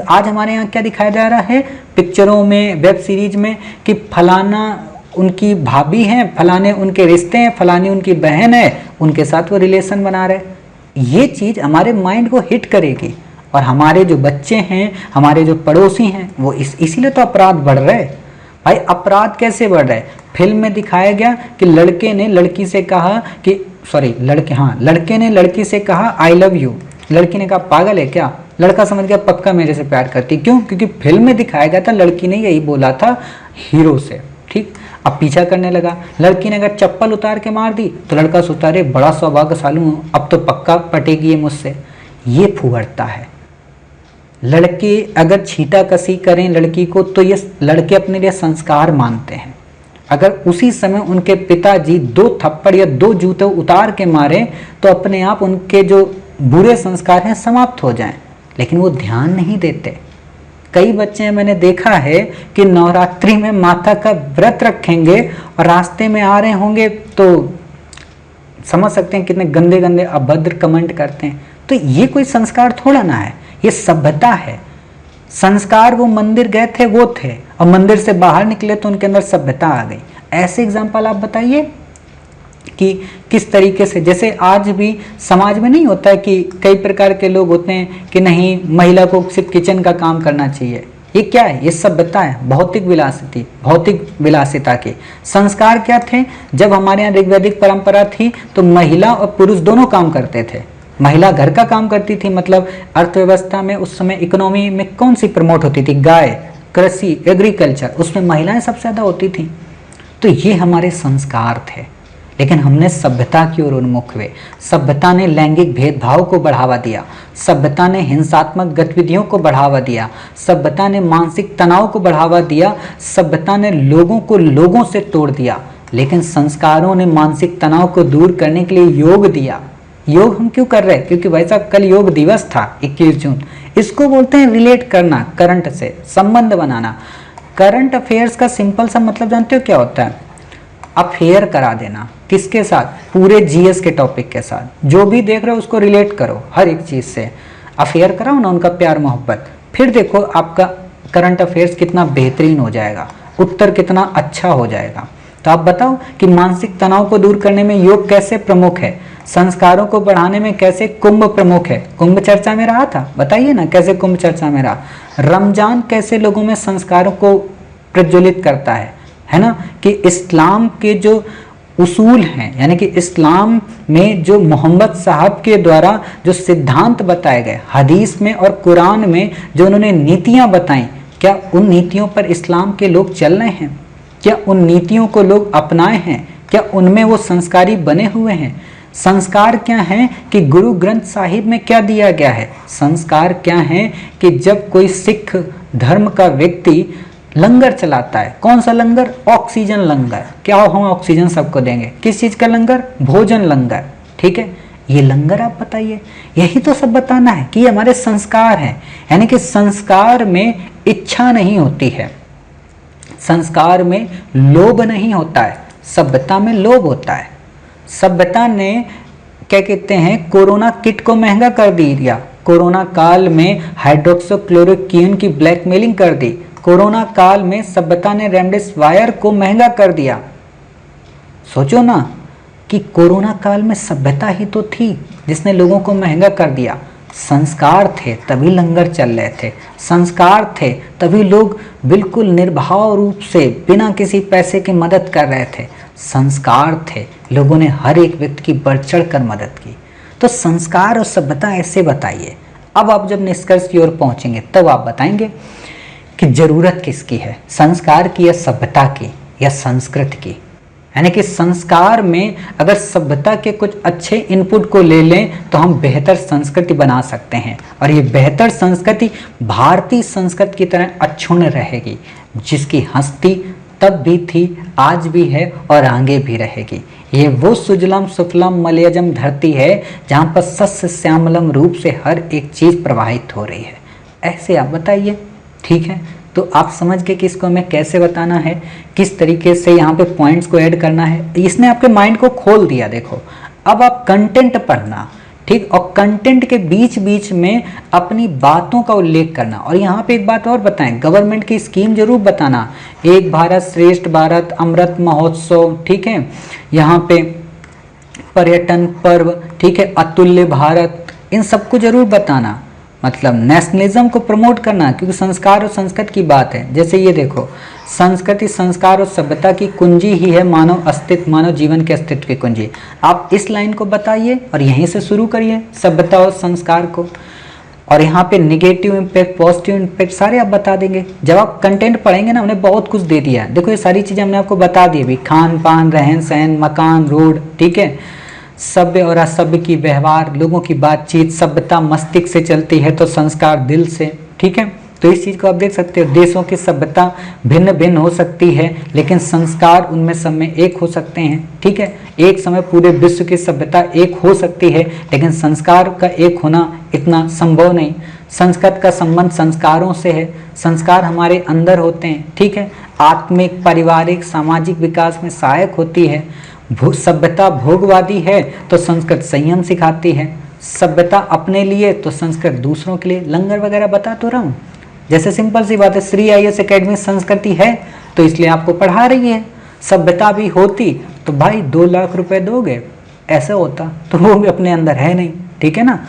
आज हमारे यहाँ क्या दिखाया जा रहा है पिक्चरों में, वेब सीरीज में, कि फलाना उनकी भाभी हैं, फलाने उनके रिश्ते हैं, फलानी उनकी बहन है, उनके साथ वो रिलेशन बना रहे। ये चीज़ हमारे माइंड को हिट करेगी, और हमारे जो बच्चे हैं, हमारे जो पड़ोसी हैं, वो इसीलिए तो अपराध बढ़ रहे हैं। भाई अपराध कैसे बढ़ रहे हैं? फिल्म में दिखाया गया कि लड़के ने लड़की से कहा कि लड़के ने लड़की से कहा आई लव यू। लड़की ने कहा पागल है क्या? लड़का समझ गया पक्का मेरे से प्यार करती। क्यों? क्योंकि फिल्म में दिखाया गया था लड़की ने यही बोला था हीरो से, ठीक। अब पीछा करने लगा, लड़की ने अगर चप्पल उतार के मार दी तो लड़का सोचता अरे बड़ा सौभाग्यशाली हूँ, अब तो पक्का पटेगी ये मुझसे। ये फुहरता है। लड़के अगर छीटा कसी करें लड़की को तो ये लड़के अपने लिए संस्कार मानते हैं। अगर उसी समय उनके पिताजी 2 थप्पड़ या 2 जूते उतार के मारे तो अपने आप उनके जो बुरे संस्कार हैं समाप्त हो जाएं, लेकिन वो ध्यान नहीं देते। कई बच्चे मैंने देखा है कि नवरात्रि में माता का व्रत रखेंगे और रास्ते में आ रहे होंगे तो समझ सकते हैं कितने गंदे गंदे अभद्र कमेंट करते हैं। तो ये कोई संस्कार थोड़ा ना है, ये सभ्यता है। संस्कार वो मंदिर गए थे वो थे, और मंदिर से बाहर निकले तो उनके अंदर सभ्यता आ गई। ऐसे एग्जाम्पल आप बताइए कि किस तरीके से, जैसे आज भी समाज में नहीं होता है कि कई प्रकार के लोग होते हैं कि नहीं महिला को सिर्फ किचन का काम करना चाहिए। ये क्या है? ये सभ्यता है, भौतिक विलासिता के। संस्कार क्या थे? जब हमारे यहाँ ऋग्वैदिक परंपरा थी तो महिला और पुरुष दोनों काम करते थे। महिला घर का काम करती थी, मतलब अर्थव्यवस्था में उस समय इकोनॉमी में कौन सी प्रमोट होती थी? गाय, कृषि, एग्रीकल्चर, उसमें महिलाएं सबसे ज्यादा होती थी। तो ये हमारे संस्कार थे, लेकिन हमने सभ्यता की ओर उन्मुख हुए। सभ्यता ने लैंगिक भेदभाव को बढ़ावा दिया, सभ्यता ने हिंसात्मक गतिविधियों को बढ़ावा दिया, सभ्यता ने मानसिक तनाव को बढ़ावा दिया, सभ्यता ने लोगों को लोगों से तोड़ दिया। लेकिन संस्कारों ने मानसिक तनाव को दूर करने के लिए योग दिया। योग हम क्यों कर रहे हैं? क्योंकि वैसा कल योग दिवस था 21 जून। इसको बोलते हैं रिलेट करना, करंट से संबंध बनाना। करंट अफेयर्स का सिंपल सा मतलब जानते हो क्या होता है? अफेयर करा देना। किसके साथ? पूरे जीएस के टॉपिक के साथ। जो भी देख रहे हो उसको रिलेट करो हर एक चीज से, अफेयर कराओ ना उनका प्यार मोहब्बत। फिर देखो आपका करंट अफेयर्स कितना बेहतरीन हो जाएगा, उत्तर कितना अच्छा हो जाएगा। तो आप बताओ कि मानसिक तनाव को दूर करने में योग कैसे प्रमुख है, संस्कारों को बढ़ाने में कैसे कुंभ प्रमुख है। कुंभ चर्चा में रहा था, बताइए ना कैसे कुंभ चर्चा में रहा। रमजान कैसे लोगों में संस्कारों को प्रज्वलित करता है ना। कि इस्लाम के जो उसूल हैं, यानी कि इस्लाम में जो मोहम्मद साहब के द्वारा जो सिद्धांत बताए गए, हदीस में और कुरान में जो उन्होंने नीतियां बताई, क्या उन नीतियों पर इस्लाम के लोग चल रहे हैं? क्या उन नीतियों को लोग अपनाए हैं? क्या उनमें वो संस्कारी बने हुए हैं? संस्कार क्या है कि गुरु ग्रंथ साहिब में क्या दिया गया है? संस्कार क्या है कि जब कोई सिख धर्म का व्यक्ति लंगर चलाता है, कौन सा लंगर? ऑक्सीजन लंगर। क्या हम ऑक्सीजन सबको देंगे? किस चीज का लंगर? भोजन लंगर। ठीक है, ये लंगर आप बताइए। यही तो सब बताना है कि ये हमारे संस्कार हैं। यानी कि संस्कार में इच्छा नहीं होती है, संस्कार में लोभ नहीं होता है, सभ्यता में लोभ होता है। सभ्यता ने क्या कहते हैं, कोरोना किट को महंगा कर दिया। कोरोना काल में हाइड्रोक्सीक्लोरोक्विन की ब्लैकमेलिंग कर दी। कोरोना काल में सभ्यता ने रेमडेसिविर को महंगा कर दिया। सोचो ना कि कोरोना काल में सभ्यता ही तो थी जिसने लोगों को महंगा कर दिया। संस्कार थे तभी लंगर चल रहे थे, संस्कार थे तभी लोग बिल्कुल निर्भाव रूप से बिना किसी पैसे की मदद कर रहे थे। संस्कार थे, लोगों ने हर एक व्यक्ति की बढ़ चढ़ कर मदद की। तो संस्कार और सभ्यता ऐसे बताइए। अब आप जब निष्कर्ष की ओर पहुंचेंगे तब आप बताएंगे कि जरूरत किसकी है, संस्कार की या सभ्यता की या संस्कृत की। यानी कि संस्कार में अगर सभ्यता के कुछ अच्छे इनपुट को ले लें तो हम बेहतर संस्कृति बना सकते हैं, और ये बेहतर संस्कृति भारतीय संस्कृति की तरह अक्षुण्ण रहेगी, जिसकी हस्ती तब भी थी, आज भी है और आगे भी रहेगी। ये वो सुजलम सुफलम मलयजम धरती है जहाँ पर सस्य श्यामलम रूप से हर एक चीज प्रवाहित हो रही है। ऐसे आप बताइए, ठीक है। तो आप समझ गए कि इसको हमें कैसे बताना है, किस तरीके से यहाँ पे पॉइंट्स को ऐड करना है। इसने आपके माइंड को खोल दिया। देखो अब आप कंटेंट पढ़ना, ठीक, और कंटेंट के बीच बीच में अपनी बातों का उल्लेख करना। और यहाँ पे एक बात और बताएं, गवर्नमेंट की स्कीम जरूर बताना, एक भारत श्रेष्ठ भारत, अमृत महोत्सव, ठीक है, यहाँ पे पर्यटन पर्व, ठीक है, अतुल्य भारत, इन सबको जरूर बताना। मतलब नेशनलिज्म को प्रमोट करना, क्योंकि संस्कार और संस्कृति की बात है। जैसे ये देखो, संस्कृति संस्कार और सभ्यता की कुंजी ही है मानव अस्तित्व, मानव जीवन के अस्तित्व की कुंजी। आप इस लाइन को बताइए और यहीं से शुरू करिए सभ्यता और संस्कार को, और यहाँ पे निगेटिव इम्पैक्ट पॉजिटिव इम्पैक्ट सारे आप बता देंगे। जब आप कंटेंट पढ़ेंगे ना, हमने बहुत कुछ दे दिया है। देखो ये सारी चीजें हमने आपको बता दी, भी खान पान, रहन सहन, मकान, रोड, ठीक है, सभ्य और असभ्य की व्यवहार, लोगों की बातचीत। सभ्यता मस्तिष्क से चलती है तो संस्कार दिल से, ठीक है। तो इस चीज को आप देख सकते हो। देशों की सभ्यता भिन्न भिन्न हो सकती है, लेकिन संस्कार उनमें सब में एक हो सकते हैं, ठीक है। एक समय पूरे विश्व की सभ्यता एक हो सकती है, लेकिन संस्कार का एक होना इतना संभव नहीं। संस्कृत का संबंध संस्कारों से है, संस्कार हमारे अंदर होते हैं, ठीक है। आत्मिक, पारिवारिक, सामाजिक विकास में सहायक होती है। सभ्यता भोगवादी है तो संस्कृत संयम सिखाती है। सभ्यता अपने लिए तो संस्कृत दूसरों के लिए। लंगर वगैरह बता तो रहा हूँ, जैसे सिंपल सी बात है, श्री आईएएस एकेडमी संस्कृति है तो इसलिए आपको पढ़ा रही है। सभ्यता भी होती तो भाई 2 लाख रुपए दोगे, ऐसा होता तो वो भी अपने अंदर है नहीं, ठीक है ना।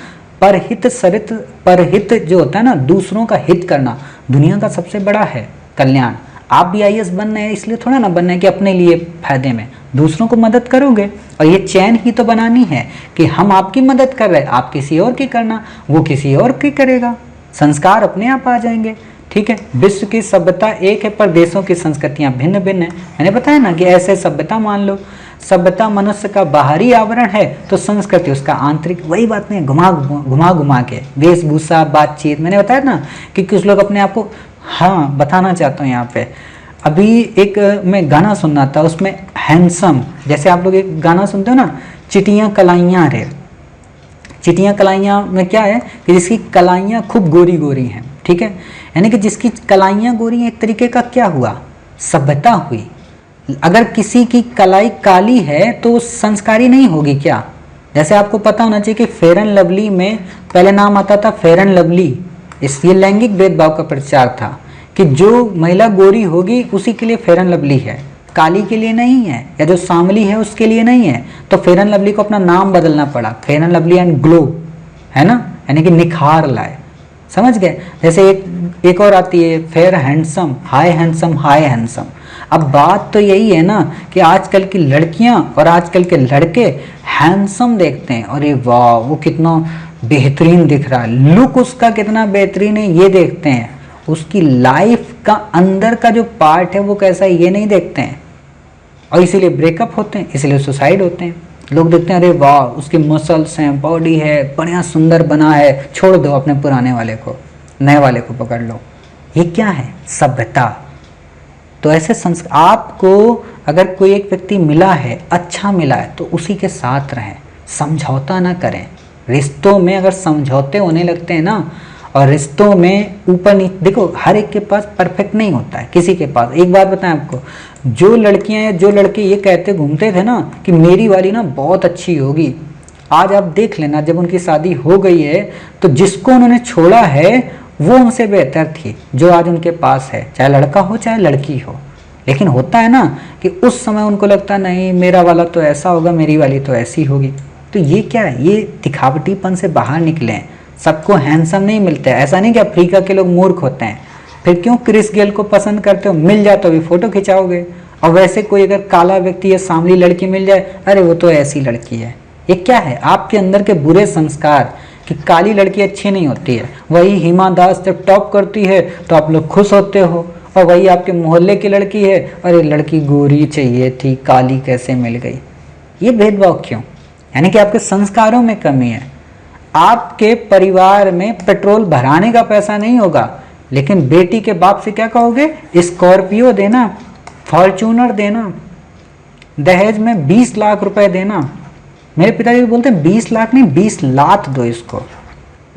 परहित सरित, परहित जो होता है ना, दूसरों का हित करना दुनिया का सबसे बड़ा है कल्याण। आप भी आईएएस बनना है इसलिए थोड़ा ना बनना है कि अपने लिए फायदे में, दूसरों को मदद करोगे। और ये चैन ही तो बनानी है कि हम आपकी मदद कर रहे हैं, आप किसी और की करना, वो किसी और की करेगा, संस्कार अपने आप आ जाएंगे, ठीक है। विश्व की सभ्यता एक है पर देशों की संस्कृतियां भिन्न भिन्न है। मैंने बताया ना कि ऐसे सभ्यता मान लो, सभ्यता मनुष्य का बाहरी आवरण है तो संस्कृति उसका आंतरिक। वही बात नहीं, घुमा घुमा के वेशभूषा, बातचीत। मैंने बताया ना कि कुछ लोग अपने आप को, हाँ बताना चाहता हूँ यहाँ पे, अभी एक मैं गाना सुनना था, उसमें हैंडसम, जैसे आप लोग एक गाना सुनते हो ना, चिटियाँ कलाइयाँ रे। चिटियाँ कलाइयाँ में क्या है कि जिसकी कलाइयाँ खूब गोरी गोरी हैं, ठीक है, यानी कि जिसकी कलाइयाँ गोरी एक तरीके का क्या हुआ, सभ्यता हुई। अगर किसी की कलाई काली है तो वो संस्कारी नहीं होगी क्या। जैसे आपको पता होना चाहिए कि फेयर एंड लवली में पहले नाम आता था फेयर एंड लवली, इसलिए लैंगिक भेदभाव का प्रचार था कि जो महिला गोरी होगी उसी के लिए फेयर एंड लवली है, काली के लिए नहीं है, या जो सांवली है उसके लिए नहीं है। तो फेयर एंड लवली को अपना नाम बदलना पड़ा, fair and lovely and glow, है ना, यानी कि निखार लाए, समझ गए। जैसे एक और आती है fair handsome, high handsome, high handsome. अब बात तो यही है ना कि आजकल की लड़कियां और आजकल के लड़के हैंडसम देखते हैं, अरे वाह वो कितना बेहतरीन दिख रहा है, लुक उसका कितना बेहतरीन है ये देखते हैं, उसकी लाइफ का अंदर का जो पार्ट है वो कैसा है ये नहीं देखते हैं। और इसीलिए ब्रेकअप होते हैं, इसीलिए सुसाइड होते हैं। लोग देखते हैं अरे वाह उसके मसल्स हैं, बॉडी है, बढ़िया सुंदर बना है, छोड़ दो अपने पुराने वाले को, नए वाले को पकड़ लो। ये क्या है, सभ्यता। तो ऐसे आपको अगर कोई एक व्यक्ति मिला है, अच्छा मिला है, तो उसी के साथ रहें, समझौता ना करें। रिश्तों में अगर समझौते होने लगते हैं ना, और रिश्तों में ऊपर नीचे, देखो हर एक के पास परफेक्ट नहीं होता है, किसी के पास। एक बात बताएं आपको, जो लड़कियां या जो लड़के ये कहते घूमते थे ना कि मेरी वाली ना बहुत अच्छी होगी, आज आप देख लेना जब उनकी शादी हो गई है तो जिसको उन्होंने छोड़ा है वो उनसे बेहतर थी जो आज उनके पास है, चाहे लड़का हो चाहे लड़की हो। लेकिन होता है ना कि उस समय उनको लगता नहीं मेरा वाला तो ऐसा होगा, मेरी वाली तो ऐसी होगी। तो ये क्या है, ये दिखावटीपन से बाहर निकले हैं। सबको हैंडसम नहीं मिलते, ऐसा नहीं कि अफ्रीका के लोग मूर्ख होते हैं। फिर क्यों क्रिस गेल को पसंद करते हो, मिल जाए तो भी फोटो खिंचाओगे। और वैसे कोई अगर काला व्यक्ति या सांवली लड़की मिल जाए, अरे वो तो ऐसी लड़की है। ये क्या है, आपके अंदर के बुरे संस्कार कि काली लड़की अच्छी नहीं होती है। वही हिमा दास जब टॉप करती है तो आप लोग खुश होते हो, और वही आपके मोहल्ले की लड़की है, अरे लड़की गोरी चाहिए थी, काली कैसे मिल गई। ये भेदभाव क्यों, यानी कि आपके संस्कारों में कमी है। आपके परिवार में पेट्रोल भराने का पैसा नहीं होगा, लेकिन बेटी के बाप से क्या कहोगे, स्कॉर्पियो देना, फॉर्च्यूनर देना, दहेज में 20 लाख रुपए देना। मेरे पिताजी बोलते हैं 20 लाख नहीं 20 लाख दो इसको,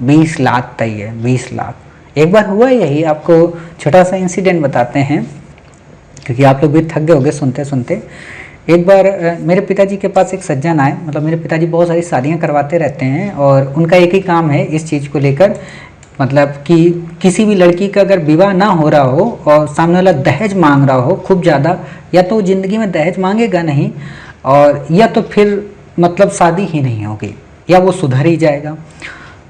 20 लाख तय है, 20 लाख। एक बार हुआ यही, आपको छोटा सा इंसिडेंट बताते हैं क्योंकि आप लोग भी थक गए होंगे सुनते सुनते। एक बार मेरे पिताजी के पास एक सज्जन आए, मतलब मेरे पिताजी बहुत सारी शादियां करवाते रहते हैं और उनका एक ही काम है इस चीज़ को लेकर, मतलब कि किसी भी लड़की का अगर विवाह ना हो रहा हो और सामने वाला दहेज मांग रहा हो खूब ज़्यादा, या तो ज़िंदगी में दहेज मांगेगा नहीं, और या तो फिर मतलब शादी ही नहीं होगी, या वो सुधर ही जाएगा।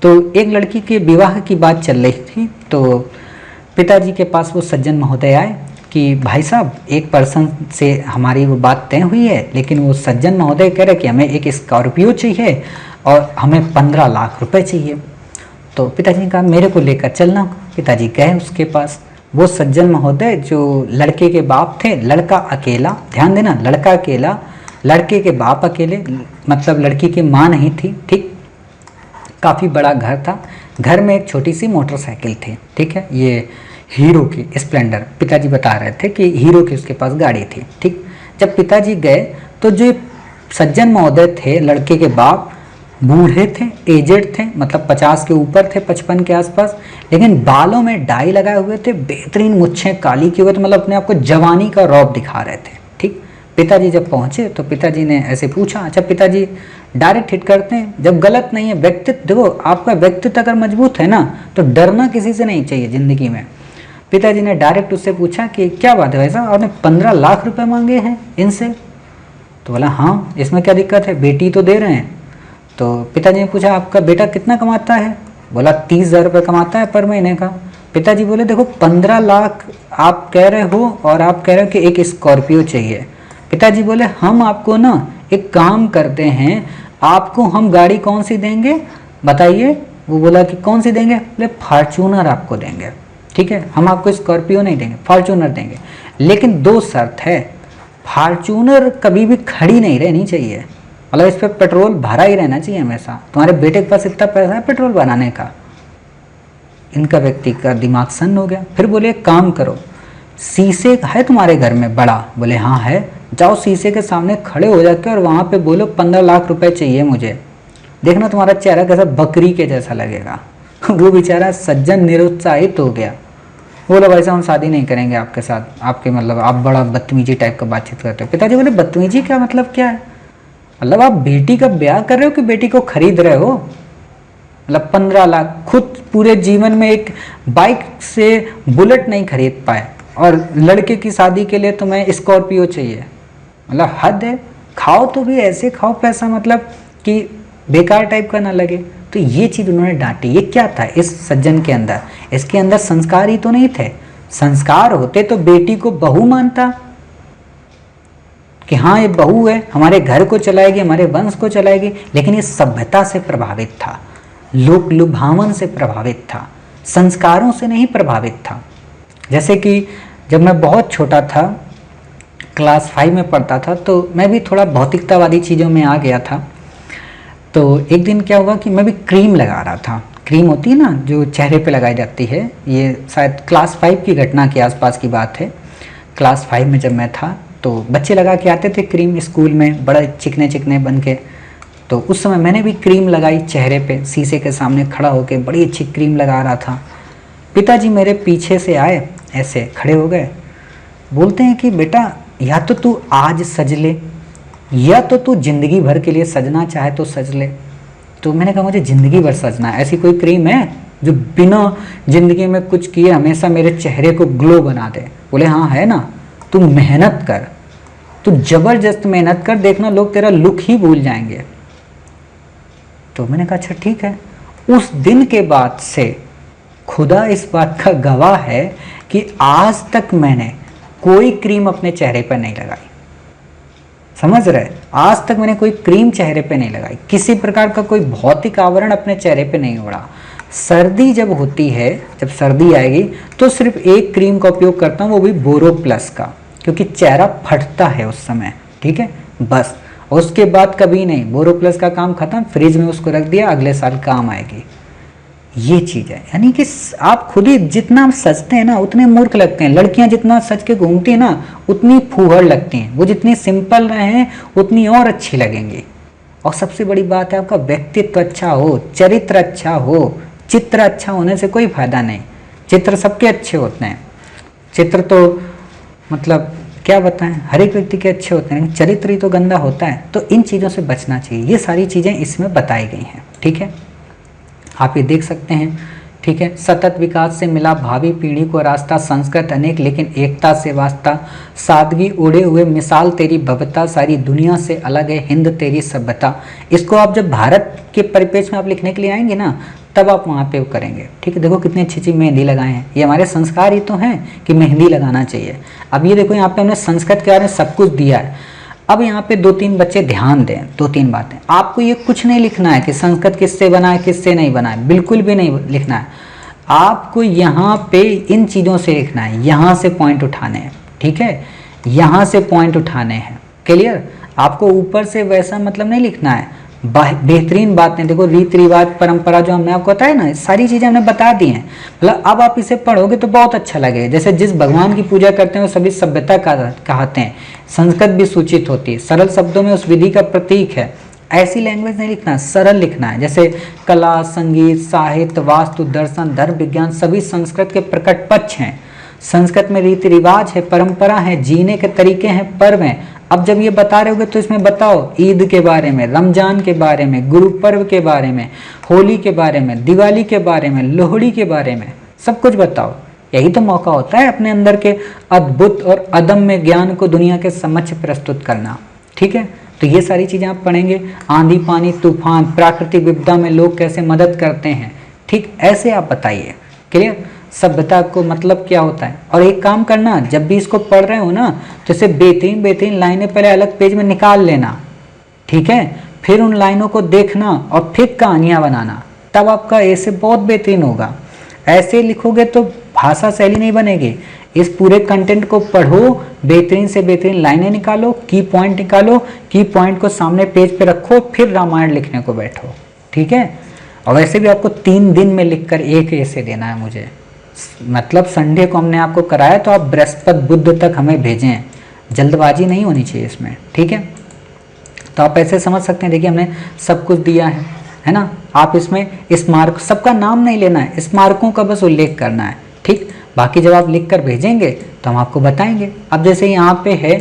तो एक लड़की के विवाह की बात चल रही थी, तो पिताजी के पास वो सज्जन महोदय आए कि भाई साहब एक पर्सन से हमारी वो बात तय हुई है, लेकिन वो सज्जन महोदय कह रहे कि हमें एक स्कॉर्पियो चाहिए और हमें 15 लाख रुपए चाहिए। तो पिताजी ने कहा मेरे को लेकर चलना। पिताजी गए उसके पास। वो सज्जन महोदय जो लड़के के बाप थे, लड़का अकेला, ध्यान देना, लड़का अकेला, लड़के के बाप अकेले, मतलब लड़की की माँ नहीं थी, ठीक। काफ़ी बड़ा घर था, घर में एक छोटी सी मोटरसाइकिल थी, ठीक है, ये हीरो की स्प्लेंडर। पिताजी बता रहे थे कि हीरो की उसके पास गाड़ी थी, ठीक। जब पिताजी गए तो जो सज्जन महोदय थे, लड़के के बाप, बूढ़े थे, एजेड थे, मतलब 50 के ऊपर थे, 55 के आसपास, लेकिन बालों में डाई लगाए हुए थे, बेहतरीन मुच्छें काली किए हुए थे, मतलब अपने आप को जवानी का रौब दिखा रहे थे। ठीक, पिताजी जब पहुंचे तो पिताजी ने ऐसे पूछा, अच्छा पिताजी डायरेक्ट हिट करते हैं जब गलत नहीं है, व्यक्तित्व देखो, आपका व्यक्तित्व अगर मजबूत है ना तो डरना किसी से नहीं चाहिए जिंदगी में। पिताजी ने डायरेक्ट उससे पूछा कि क्या बात है भाई साहब, आपने 15 लाख रुपए मांगे हैं इनसे? तो बोला हाँ, इसमें क्या दिक्कत है, बेटी तो दे रहे हैं। तो पिताजी ने पूछा आपका बेटा कितना कमाता है? बोला 30,000 रुपये कमाता है पर महीने का। पिताजी बोले देखो 15 लाख आप कह रहे हो और आप कह रहे हो कि एक स्कॉर्पियो चाहिए। पिताजी बोले हम आपको ना एक काम करते हैं, आपको हम गाड़ी कौन सी देंगे बताइए? वो बोला कि कौन सी देंगे? बोले फॉर्च्यूनर आपको देंगे। ठीक है, हम आपको स्कॉर्पियो नहीं देंगे, फॉर्च्यूनर देंगे, लेकिन 2 शर्त है, फॉर्च्यूनर कभी भी खड़ी नहीं रहनी चाहिए, मतलब इस पर पेट्रोल भरा ही रहना चाहिए हमेशा। तुम्हारे बेटे के पास इतना पैसा है पेट्रोल भराने का? इनका व्यक्ति का दिमाग सन्न हो गया। फिर बोले काम करो, शीशे है तुम्हारे घर में बड़ा? बोले हाँ है। जाओ शीशे के सामने खड़े हो जाके और वहाँ पे बोलो 15 लाख रुपए चाहिए मुझे, देखना तुम्हारा चेहरा कैसा बकरी के जैसा लगेगा। वो बेचारा सज्जन निरुत्साहित हो गया, बोला भाई साहब हम शादी नहीं करेंगे आपके साथ, आपके मतलब आप बड़ा बदतमीजी टाइप का बातचीत करते हो। पिताजी बोले बदतमीजी क्या मतलब क्या है? मतलब आप बेटी का ब्याह कर रहे हो कि बेटी को खरीद रहे हो? मतलब 15 लाख, खुद पूरे जीवन में एक बाइक से बुलेट नहीं खरीद पाए और लड़के की शादी के लिए तुम्हें स्कॉर्पियो चाहिए, मतलब हद है। खाओ तो भी ऐसे खाओ पैसा, मतलब कि बेकार टाइप का ना लगे। तो ये चीज़ उन्होंने डांटी। ये क्या था इस सज्जन के अंदर? इसके अंदर संस्कार ही तो नहीं थे। संस्कार होते तो बेटी को बहू मानता कि हाँ ये बहू है, हमारे घर को चलाएगी, हमारे वंश को चलाएगी, लेकिन ये सभ्यता से प्रभावित था, लोक लुभावन से प्रभावित था, संस्कारों से नहीं प्रभावित था। जैसे कि जब मैं बहुत छोटा था, क्लास 5 में पढ़ता था, तो मैं भी थोड़ा भौतिकतावादी चीज़ों में आ गया था। तो एक दिन क्या हुआ कि मैं भी क्रीम लगा रहा था। क्रीम होती है ना जो चेहरे पे लगाई जाती है, ये शायद क्लास 5 की घटना के आसपास की बात है। क्लास 5 में जब मैं था तो बच्चे लगा के आते थे क्रीम स्कूल में, बड़ा चिकने चिकने बन के। तो उस समय मैंने भी क्रीम लगाई चेहरे पे, शीशे के सामने खड़ा होकर बड़ी अच्छी क्रीम लगा रहा था। पिताजी मेरे पीछे से आए, ऐसे खड़े हो गए, बोलते हैं कि बेटा या तो तू आज सज ले या तो तू जिंदगी भर के लिए सजना चाहे तो सज ले। तो मैंने कहा मुझे ज़िंदगी भर सजना है, ऐसी कोई क्रीम है जो बिना ज़िंदगी में कुछ किए हमेशा मेरे चेहरे को ग्लो बना दे? बोले हाँ है ना, तू मेहनत कर, तू ज़बरदस्त मेहनत कर, देखना लोग तेरा लुक ही भूल जाएंगे। तो मैंने कहा अच्छा ठीक है। उस दिन के बाद से खुदा इस बात का गवाह है कि आज तक मैंने कोई क्रीम अपने चेहरे पर नहीं लगाई। समझ रहे? आज तक मैंने कोई क्रीम चेहरे पे नहीं लगाई, किसी प्रकार का कोई भौतिक आवरण अपने चेहरे पे नहीं ओढ़ा। सर्दी जब होती है, जब सर्दी आएगी तो सिर्फ एक क्रीम का उपयोग करता हूँ, वो भी बोरो प्लस का, क्योंकि चेहरा फटता है उस समय। ठीक है, बस उसके बाद कभी नहीं। बोरो प्लस का काम खत्म, फ्रिज में उसको रख दिया, अगले साल काम आएगी। ये चीज़ है, यानी कि आप खुद ही जितना सजते हैं ना उतने मूर्ख लगते हैं। लड़कियां जितना सज के घूमती हैं ना उतनी फूहड़ लगती हैं। वो जितनी सिंपल रहें उतनी और अच्छी लगेंगी। और सबसे बड़ी बात है आपका व्यक्तित्व अच्छा हो, चरित्र अच्छा हो। चित्र अच्छा होने से कोई फायदा नहीं, चित्र सबके अच्छे होते हैं। चित्र तो मतलब क्या बताएं, हर एक व्यक्ति के अच्छे होते हैं, लेकिन चरित्र ही तो गंदा होता है। तो इन चीज़ों से बचना चाहिए। ये सारी चीज़ें इसमें बताई गई हैं। ठीक है, आप ये देख सकते हैं। ठीक है, सतत विकास से मिला भावी पीढ़ी को रास्ता, संस्कृत अनेक लेकिन एकता से वास्ता, सादगी उड़े हुए मिसाल तेरी भव्यता, सारी दुनिया से अलग है हिंद तेरी सभ्यता। इसको आप जब भारत के परिप्रेक्ष्य में आप लिखने के लिए आएंगे ना तब आप वहाँ पे वो करेंगे। ठीक है, देखो कितनी अच्छी अच्छी मेहंदी लगाए हैं। ये हमारे संस्कार ही तो हैं कि मेहंदी लगाना चाहिए। अब ये देखो यहाँ पे हमने संस्कृत के बारे में सब कुछ दिया है। अब यहाँ पे 2-3 बच्चे ध्यान दें, 2-3 बातें। आपको ये कुछ नहीं लिखना है कि संस्कृत किससे बना है किससे नहीं बना है, बिल्कुल भी नहीं लिखना है। आपको यहाँ पे इन चीज़ों से लिखना है, यहाँ से पॉइंट उठाने हैं। ठीक है, यहाँ से पॉइंट उठाने हैं। क्लियर? आपको ऊपर से वैसा मतलब नहीं लिखना है। बेहतरीन बातें, देखो रीति रिवाज परंपरा जो हमने आपको बताया ना, सारी चीजें हमने बता दी हैं। मतलब अब आप इसे पढ़ोगे तो बहुत अच्छा लगेगा। जैसे जिस भगवान की पूजा करते हैं वो सभी सभ्यता कहते हैं, संस्कृत भी सूचित होती है, सरल शब्दों में उस विधि का प्रतीक है। ऐसी लैंग्वेज नहीं लिखना, सरल लिखना है। जैसे कला, संगीत, साहित्य, वास्तु, दर्शन, धर्म, विज्ञान सभी संस्कृत के प्रकट पक्ष हैं। संस्कृत में रीति रिवाज है, परंपरा है, जीने के तरीके हैं, पर्व हैं। अब जब ये बता रहे होगे तो इसमें बताओ ईद के बारे में, रमजान के बारे में, गुरु पर्व के बारे में, होली के बारे में, दिवाली के बारे में, लोहड़ी के बारे में, सब कुछ बताओ। यही तो मौका होता है अपने अंदर के अद्भुत और अदम्य ज्ञान को दुनिया के समक्ष प्रस्तुत करना। ठीक है, तो ये सारी चीजें आप पढ़ेंगे। आंधी, पानी, तूफान, प्राकृतिक विपदा में लोग कैसे मदद करते हैं, ठीक ऐसे आप बताइए। क्लियर? सभ्यता को मतलब क्या होता है। और एक काम करना, जब भी इसको पढ़ रहे हो ना तो इसे बेहतरीन बेहतरीन लाइनें पहले अलग पेज में निकाल लेना। ठीक है, फिर उन लाइनों को देखना और फिर कहानियां बनाना, तब आपका ऐसे बहुत बेहतरीन होगा। ऐसे लिखोगे तो भाषा शैली नहीं बनेगी। इस पूरे कंटेंट को पढ़ो, बेहतरीन से बेहतरीन लाइनें निकालो, की पॉइंट निकालो, की पॉइंट को सामने पेज पे रखो, फिर रामायण लिखने को बैठो। ठीक है, और वैसे भी आपको 3 दिन में लिखकर एक ऐसे देना है मुझे। मतलब संडे को हमने आपको कराया तो आप बृहस्पति बुध तक हमें भेजें, जल्दबाजी नहीं होनी चाहिए इसमें। ठीक है, तो आप ऐसे समझ सकते हैं। देखिए हमने सब कुछ दिया है ना। आप इसमें स्मारक, सबका नाम नहीं लेना है, स्मारकों का बस उल्लेख करना है। ठीक, बाकी जब आप लिख कर भेजेंगे तो हम आपको बताएंगे। अब जैसे यहाँ पे है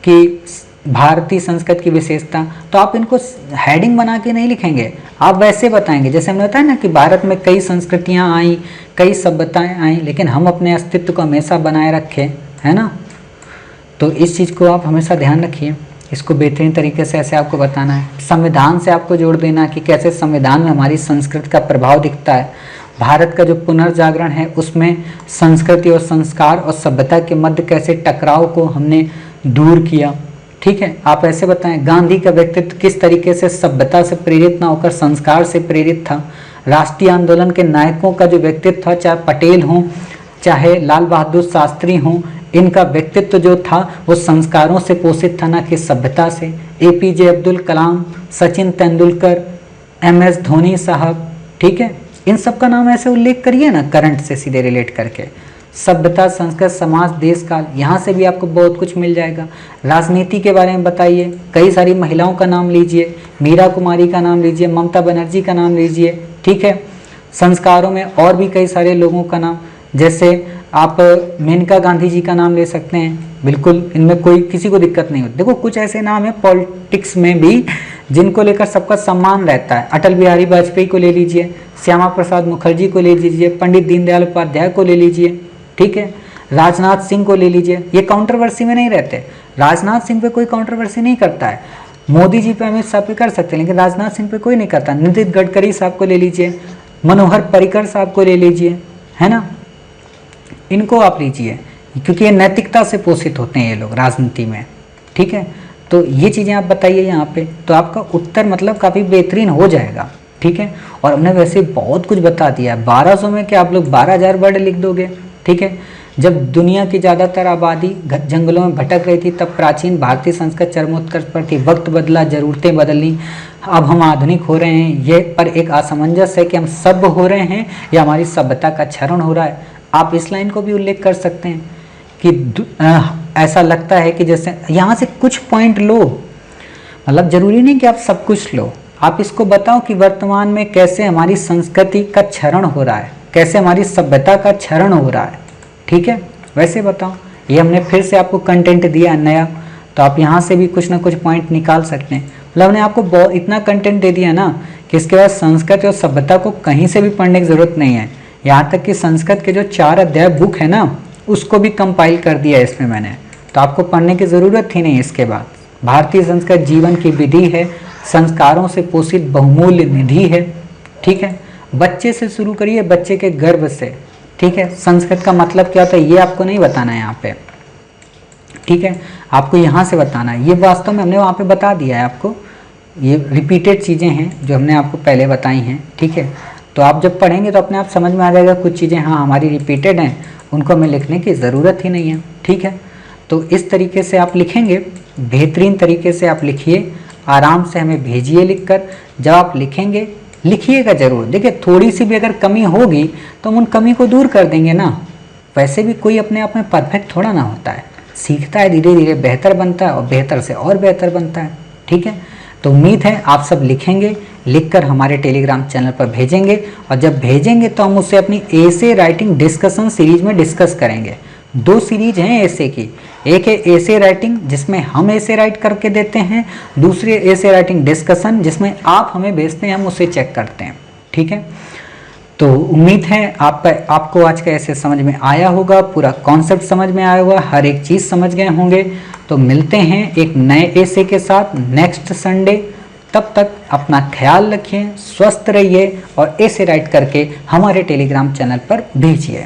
कि भारतीय संस्कृत की विशेषता, तो आप इनको हेडिंग बना के नहीं लिखेंगे, आप वैसे बताएंगे। जैसे हमने बताया ना कि भारत में कई संस्कृतियाँ आई, कई सभ्यताएं आई, लेकिन हम अपने अस्तित्व को हमेशा बनाए रखें, है ना। तो इस चीज़ को आप हमेशा ध्यान रखिए। इसको बेहतरीन तरीके से ऐसे आपको बताना है। संविधान से आपको जोड़ देना कि कैसे संविधान में हमारी संस्कृति का प्रभाव दिखता है। भारत का जो पुनर्जागरण है उसमें संस्कृति और संस्कार और सभ्यता के मध्य कैसे टकराव को हमने दूर किया। ठीक है, आप ऐसे बताएं। गांधी का व्यक्तित्व किस तरीके से सभ्यता से प्रेरित ना होकर संस्कार से प्रेरित था। राष्ट्रीय आंदोलन के नायकों का जो व्यक्तित्व था, चाहे पटेल हों चाहे लाल बहादुर शास्त्री हों, इनका व्यक्तित्व जो था वो संस्कारों से पोषित था, ना कि सभ्यता से। एपीजे अब्दुल कलाम, सचिन तेंदुलकर, MS धोनी साहब, ठीक है, इन सब का नाम ऐसे उल्लेख करिए ना करंट से सीधे रिलेट करके। सभ्यता, संस्कृत, समाज, देश काल, यहाँ से भी आपको बहुत कुछ मिल जाएगा। राजनीति के बारे में बताइए, कई सारी महिलाओं का नाम लीजिए, मीरा कुमारी का नाम लीजिए, ममता बनर्जी का नाम लीजिए। ठीक है, संस्कारों में और भी कई सारे लोगों का नाम, जैसे आप मेनका गांधी जी का नाम ले सकते हैं। बिल्कुल, इनमें कोई किसी को दिक्कत नहीं होती। देखो कुछ ऐसे नाम है पॉलिटिक्स में भी जिनको लेकर सबका सम्मान रहता है। अटल बिहारी वाजपेयी को ले लीजिए, श्यामा प्रसाद मुखर्जी को ले लीजिए, पंडित दीनदयाल उपाध्याय को ले लीजिए। ठीक है, राजनाथ सिंह को ले लीजिए, ये काउंट्रोवर्सी में नहीं रहते। राजनाथ सिंह पे कोई काउंट्रोवर्सी नहीं करता है। मोदी जी पे, अमित शाह पे कर सकते हैं, लेकिन राजनाथ सिंह पे कोई नहीं करता। नितिन गडकरी साहब को ले लीजिए, मनोहर पर्रिकर साहब को ले लीजिए, है ना, इनको आप लीजिए, क्योंकि ये नैतिकता से पोषित होते हैं ये लोग राजनीति में। ठीक है, तो ये चीज़ें आप बताइए यहाँ पे, तो आपका उत्तर मतलब काफ़ी बेहतरीन हो जाएगा। ठीक है, और हमने वैसे बहुत कुछ बता दिया है। 1200 में क्या आप लोग 12,000 वर्ड लिख दोगे। ठीक है, जब दुनिया की ज़्यादातर आबादी जंगलों में भटक रही थी तब प्राचीन भारतीय संस्कृत चरमोत्कर्ष पर थी। वक्त बदला, ज़रूरतें बदली, अब हम आधुनिक हो रहे हैं। ये पर एक असमंजस है कि हम सभ्य हो रहे हैं या हमारी सभ्यता का क्षरण हो रहा है। आप इस लाइन को भी उल्लेख कर सकते हैं कि ऐसा लगता है कि जैसे यहाँ से कुछ पॉइंट लो, मतलब ज़रूरी नहीं कि आप सब कुछ लो। आप इसको बताओ कि वर्तमान में कैसे हमारी संस्कृति का क्षरण हो रहा है, कैसे हमारी सभ्यता का क्षरण हो रहा है। ठीक है, वैसे बताओ। ये हमने फिर से आपको कंटेंट दिया नया, तो आप यहाँ से भी कुछ ना कुछ पॉइंट निकाल सकते हैं। मतलब हमने आपको बहुत इतना कंटेंट दे दिया ना कि इसके बाद संस्कृत और सभ्यता को कहीं से भी पढ़ने की ज़रूरत नहीं है। यहाँ तक कि संस्कृत के जो 4 अध्याय बुक है ना, उसको भी कंपाइल कर दिया है इसमें मैंने, तो आपको पढ़ने की ज़रूरत ही नहीं। इसके बाद भारतीय संस्कृत जीवन की विधि है, संस्कारों से पोषित बहुमूल्य निधि है। ठीक है, बच्चे से शुरू करिए, बच्चे के गर्भ से। ठीक है, संस्कृत का मतलब क्या होता है ये आपको नहीं बताना है यहाँ पे। ठीक है, आपको यहाँ से बताना है। ये वास्तव में हमने वहाँ पे बता दिया है आपको, ये रिपीटेड चीज़ें हैं जो हमने आपको पहले बताई हैं। ठीक है, तो आप जब पढ़ेंगे तो अपने आप समझ में आ जाएगा कुछ चीज़ें हाँ हमारी रिपीटेड हैं, उनको हमें लिखने की ज़रूरत ही नहीं है। ठीक है, तो इस तरीके से आप लिखेंगे, बेहतरीन तरीके से आप लिखिए, आराम से हमें भेजिए लिखकर। जब आप लिखेंगे, लिखिएगा जरूर। देखिए थोड़ी सी भी अगर कमी होगी तो हम उन कमी को दूर कर देंगे ना। वैसे भी कोई अपने आप में परफेक्ट थोड़ा ना होता है, सीखता है, धीरे धीरे बेहतर बनता है और बेहतर से और बेहतर बनता है। ठीक है, तो उम्मीद है आप सब लिखेंगे, लिखकर हमारे टेलीग्राम चैनल पर भेजेंगे और जब भेजेंगे तो हम उससे अपनी एसे राइटिंग डिस्कशन सीरीज में डिस्कस करेंगे। 2 सीरीज हैं एसे की, एक है एसे राइटिंग जिसमें हम एसे राइट करके देते हैं, दूसरी एसे राइटिंग डिस्कशन जिसमें आप हमें भेजते हैं, हम उसे चेक करते हैं। ठीक है, तो उम्मीद है आपको आज का ऐसे समझ में आया होगा, पूरा कॉन्सेप्ट समझ में आया होगा, हर एक चीज़ समझ गए होंगे। तो मिलते हैं एक नए एसे के साथ नेक्स्ट संडे। तब तक अपना ख्याल रखिए, स्वस्थ रहिए और एसे राइट करके हमारे टेलीग्राम चैनल पर भेजिए।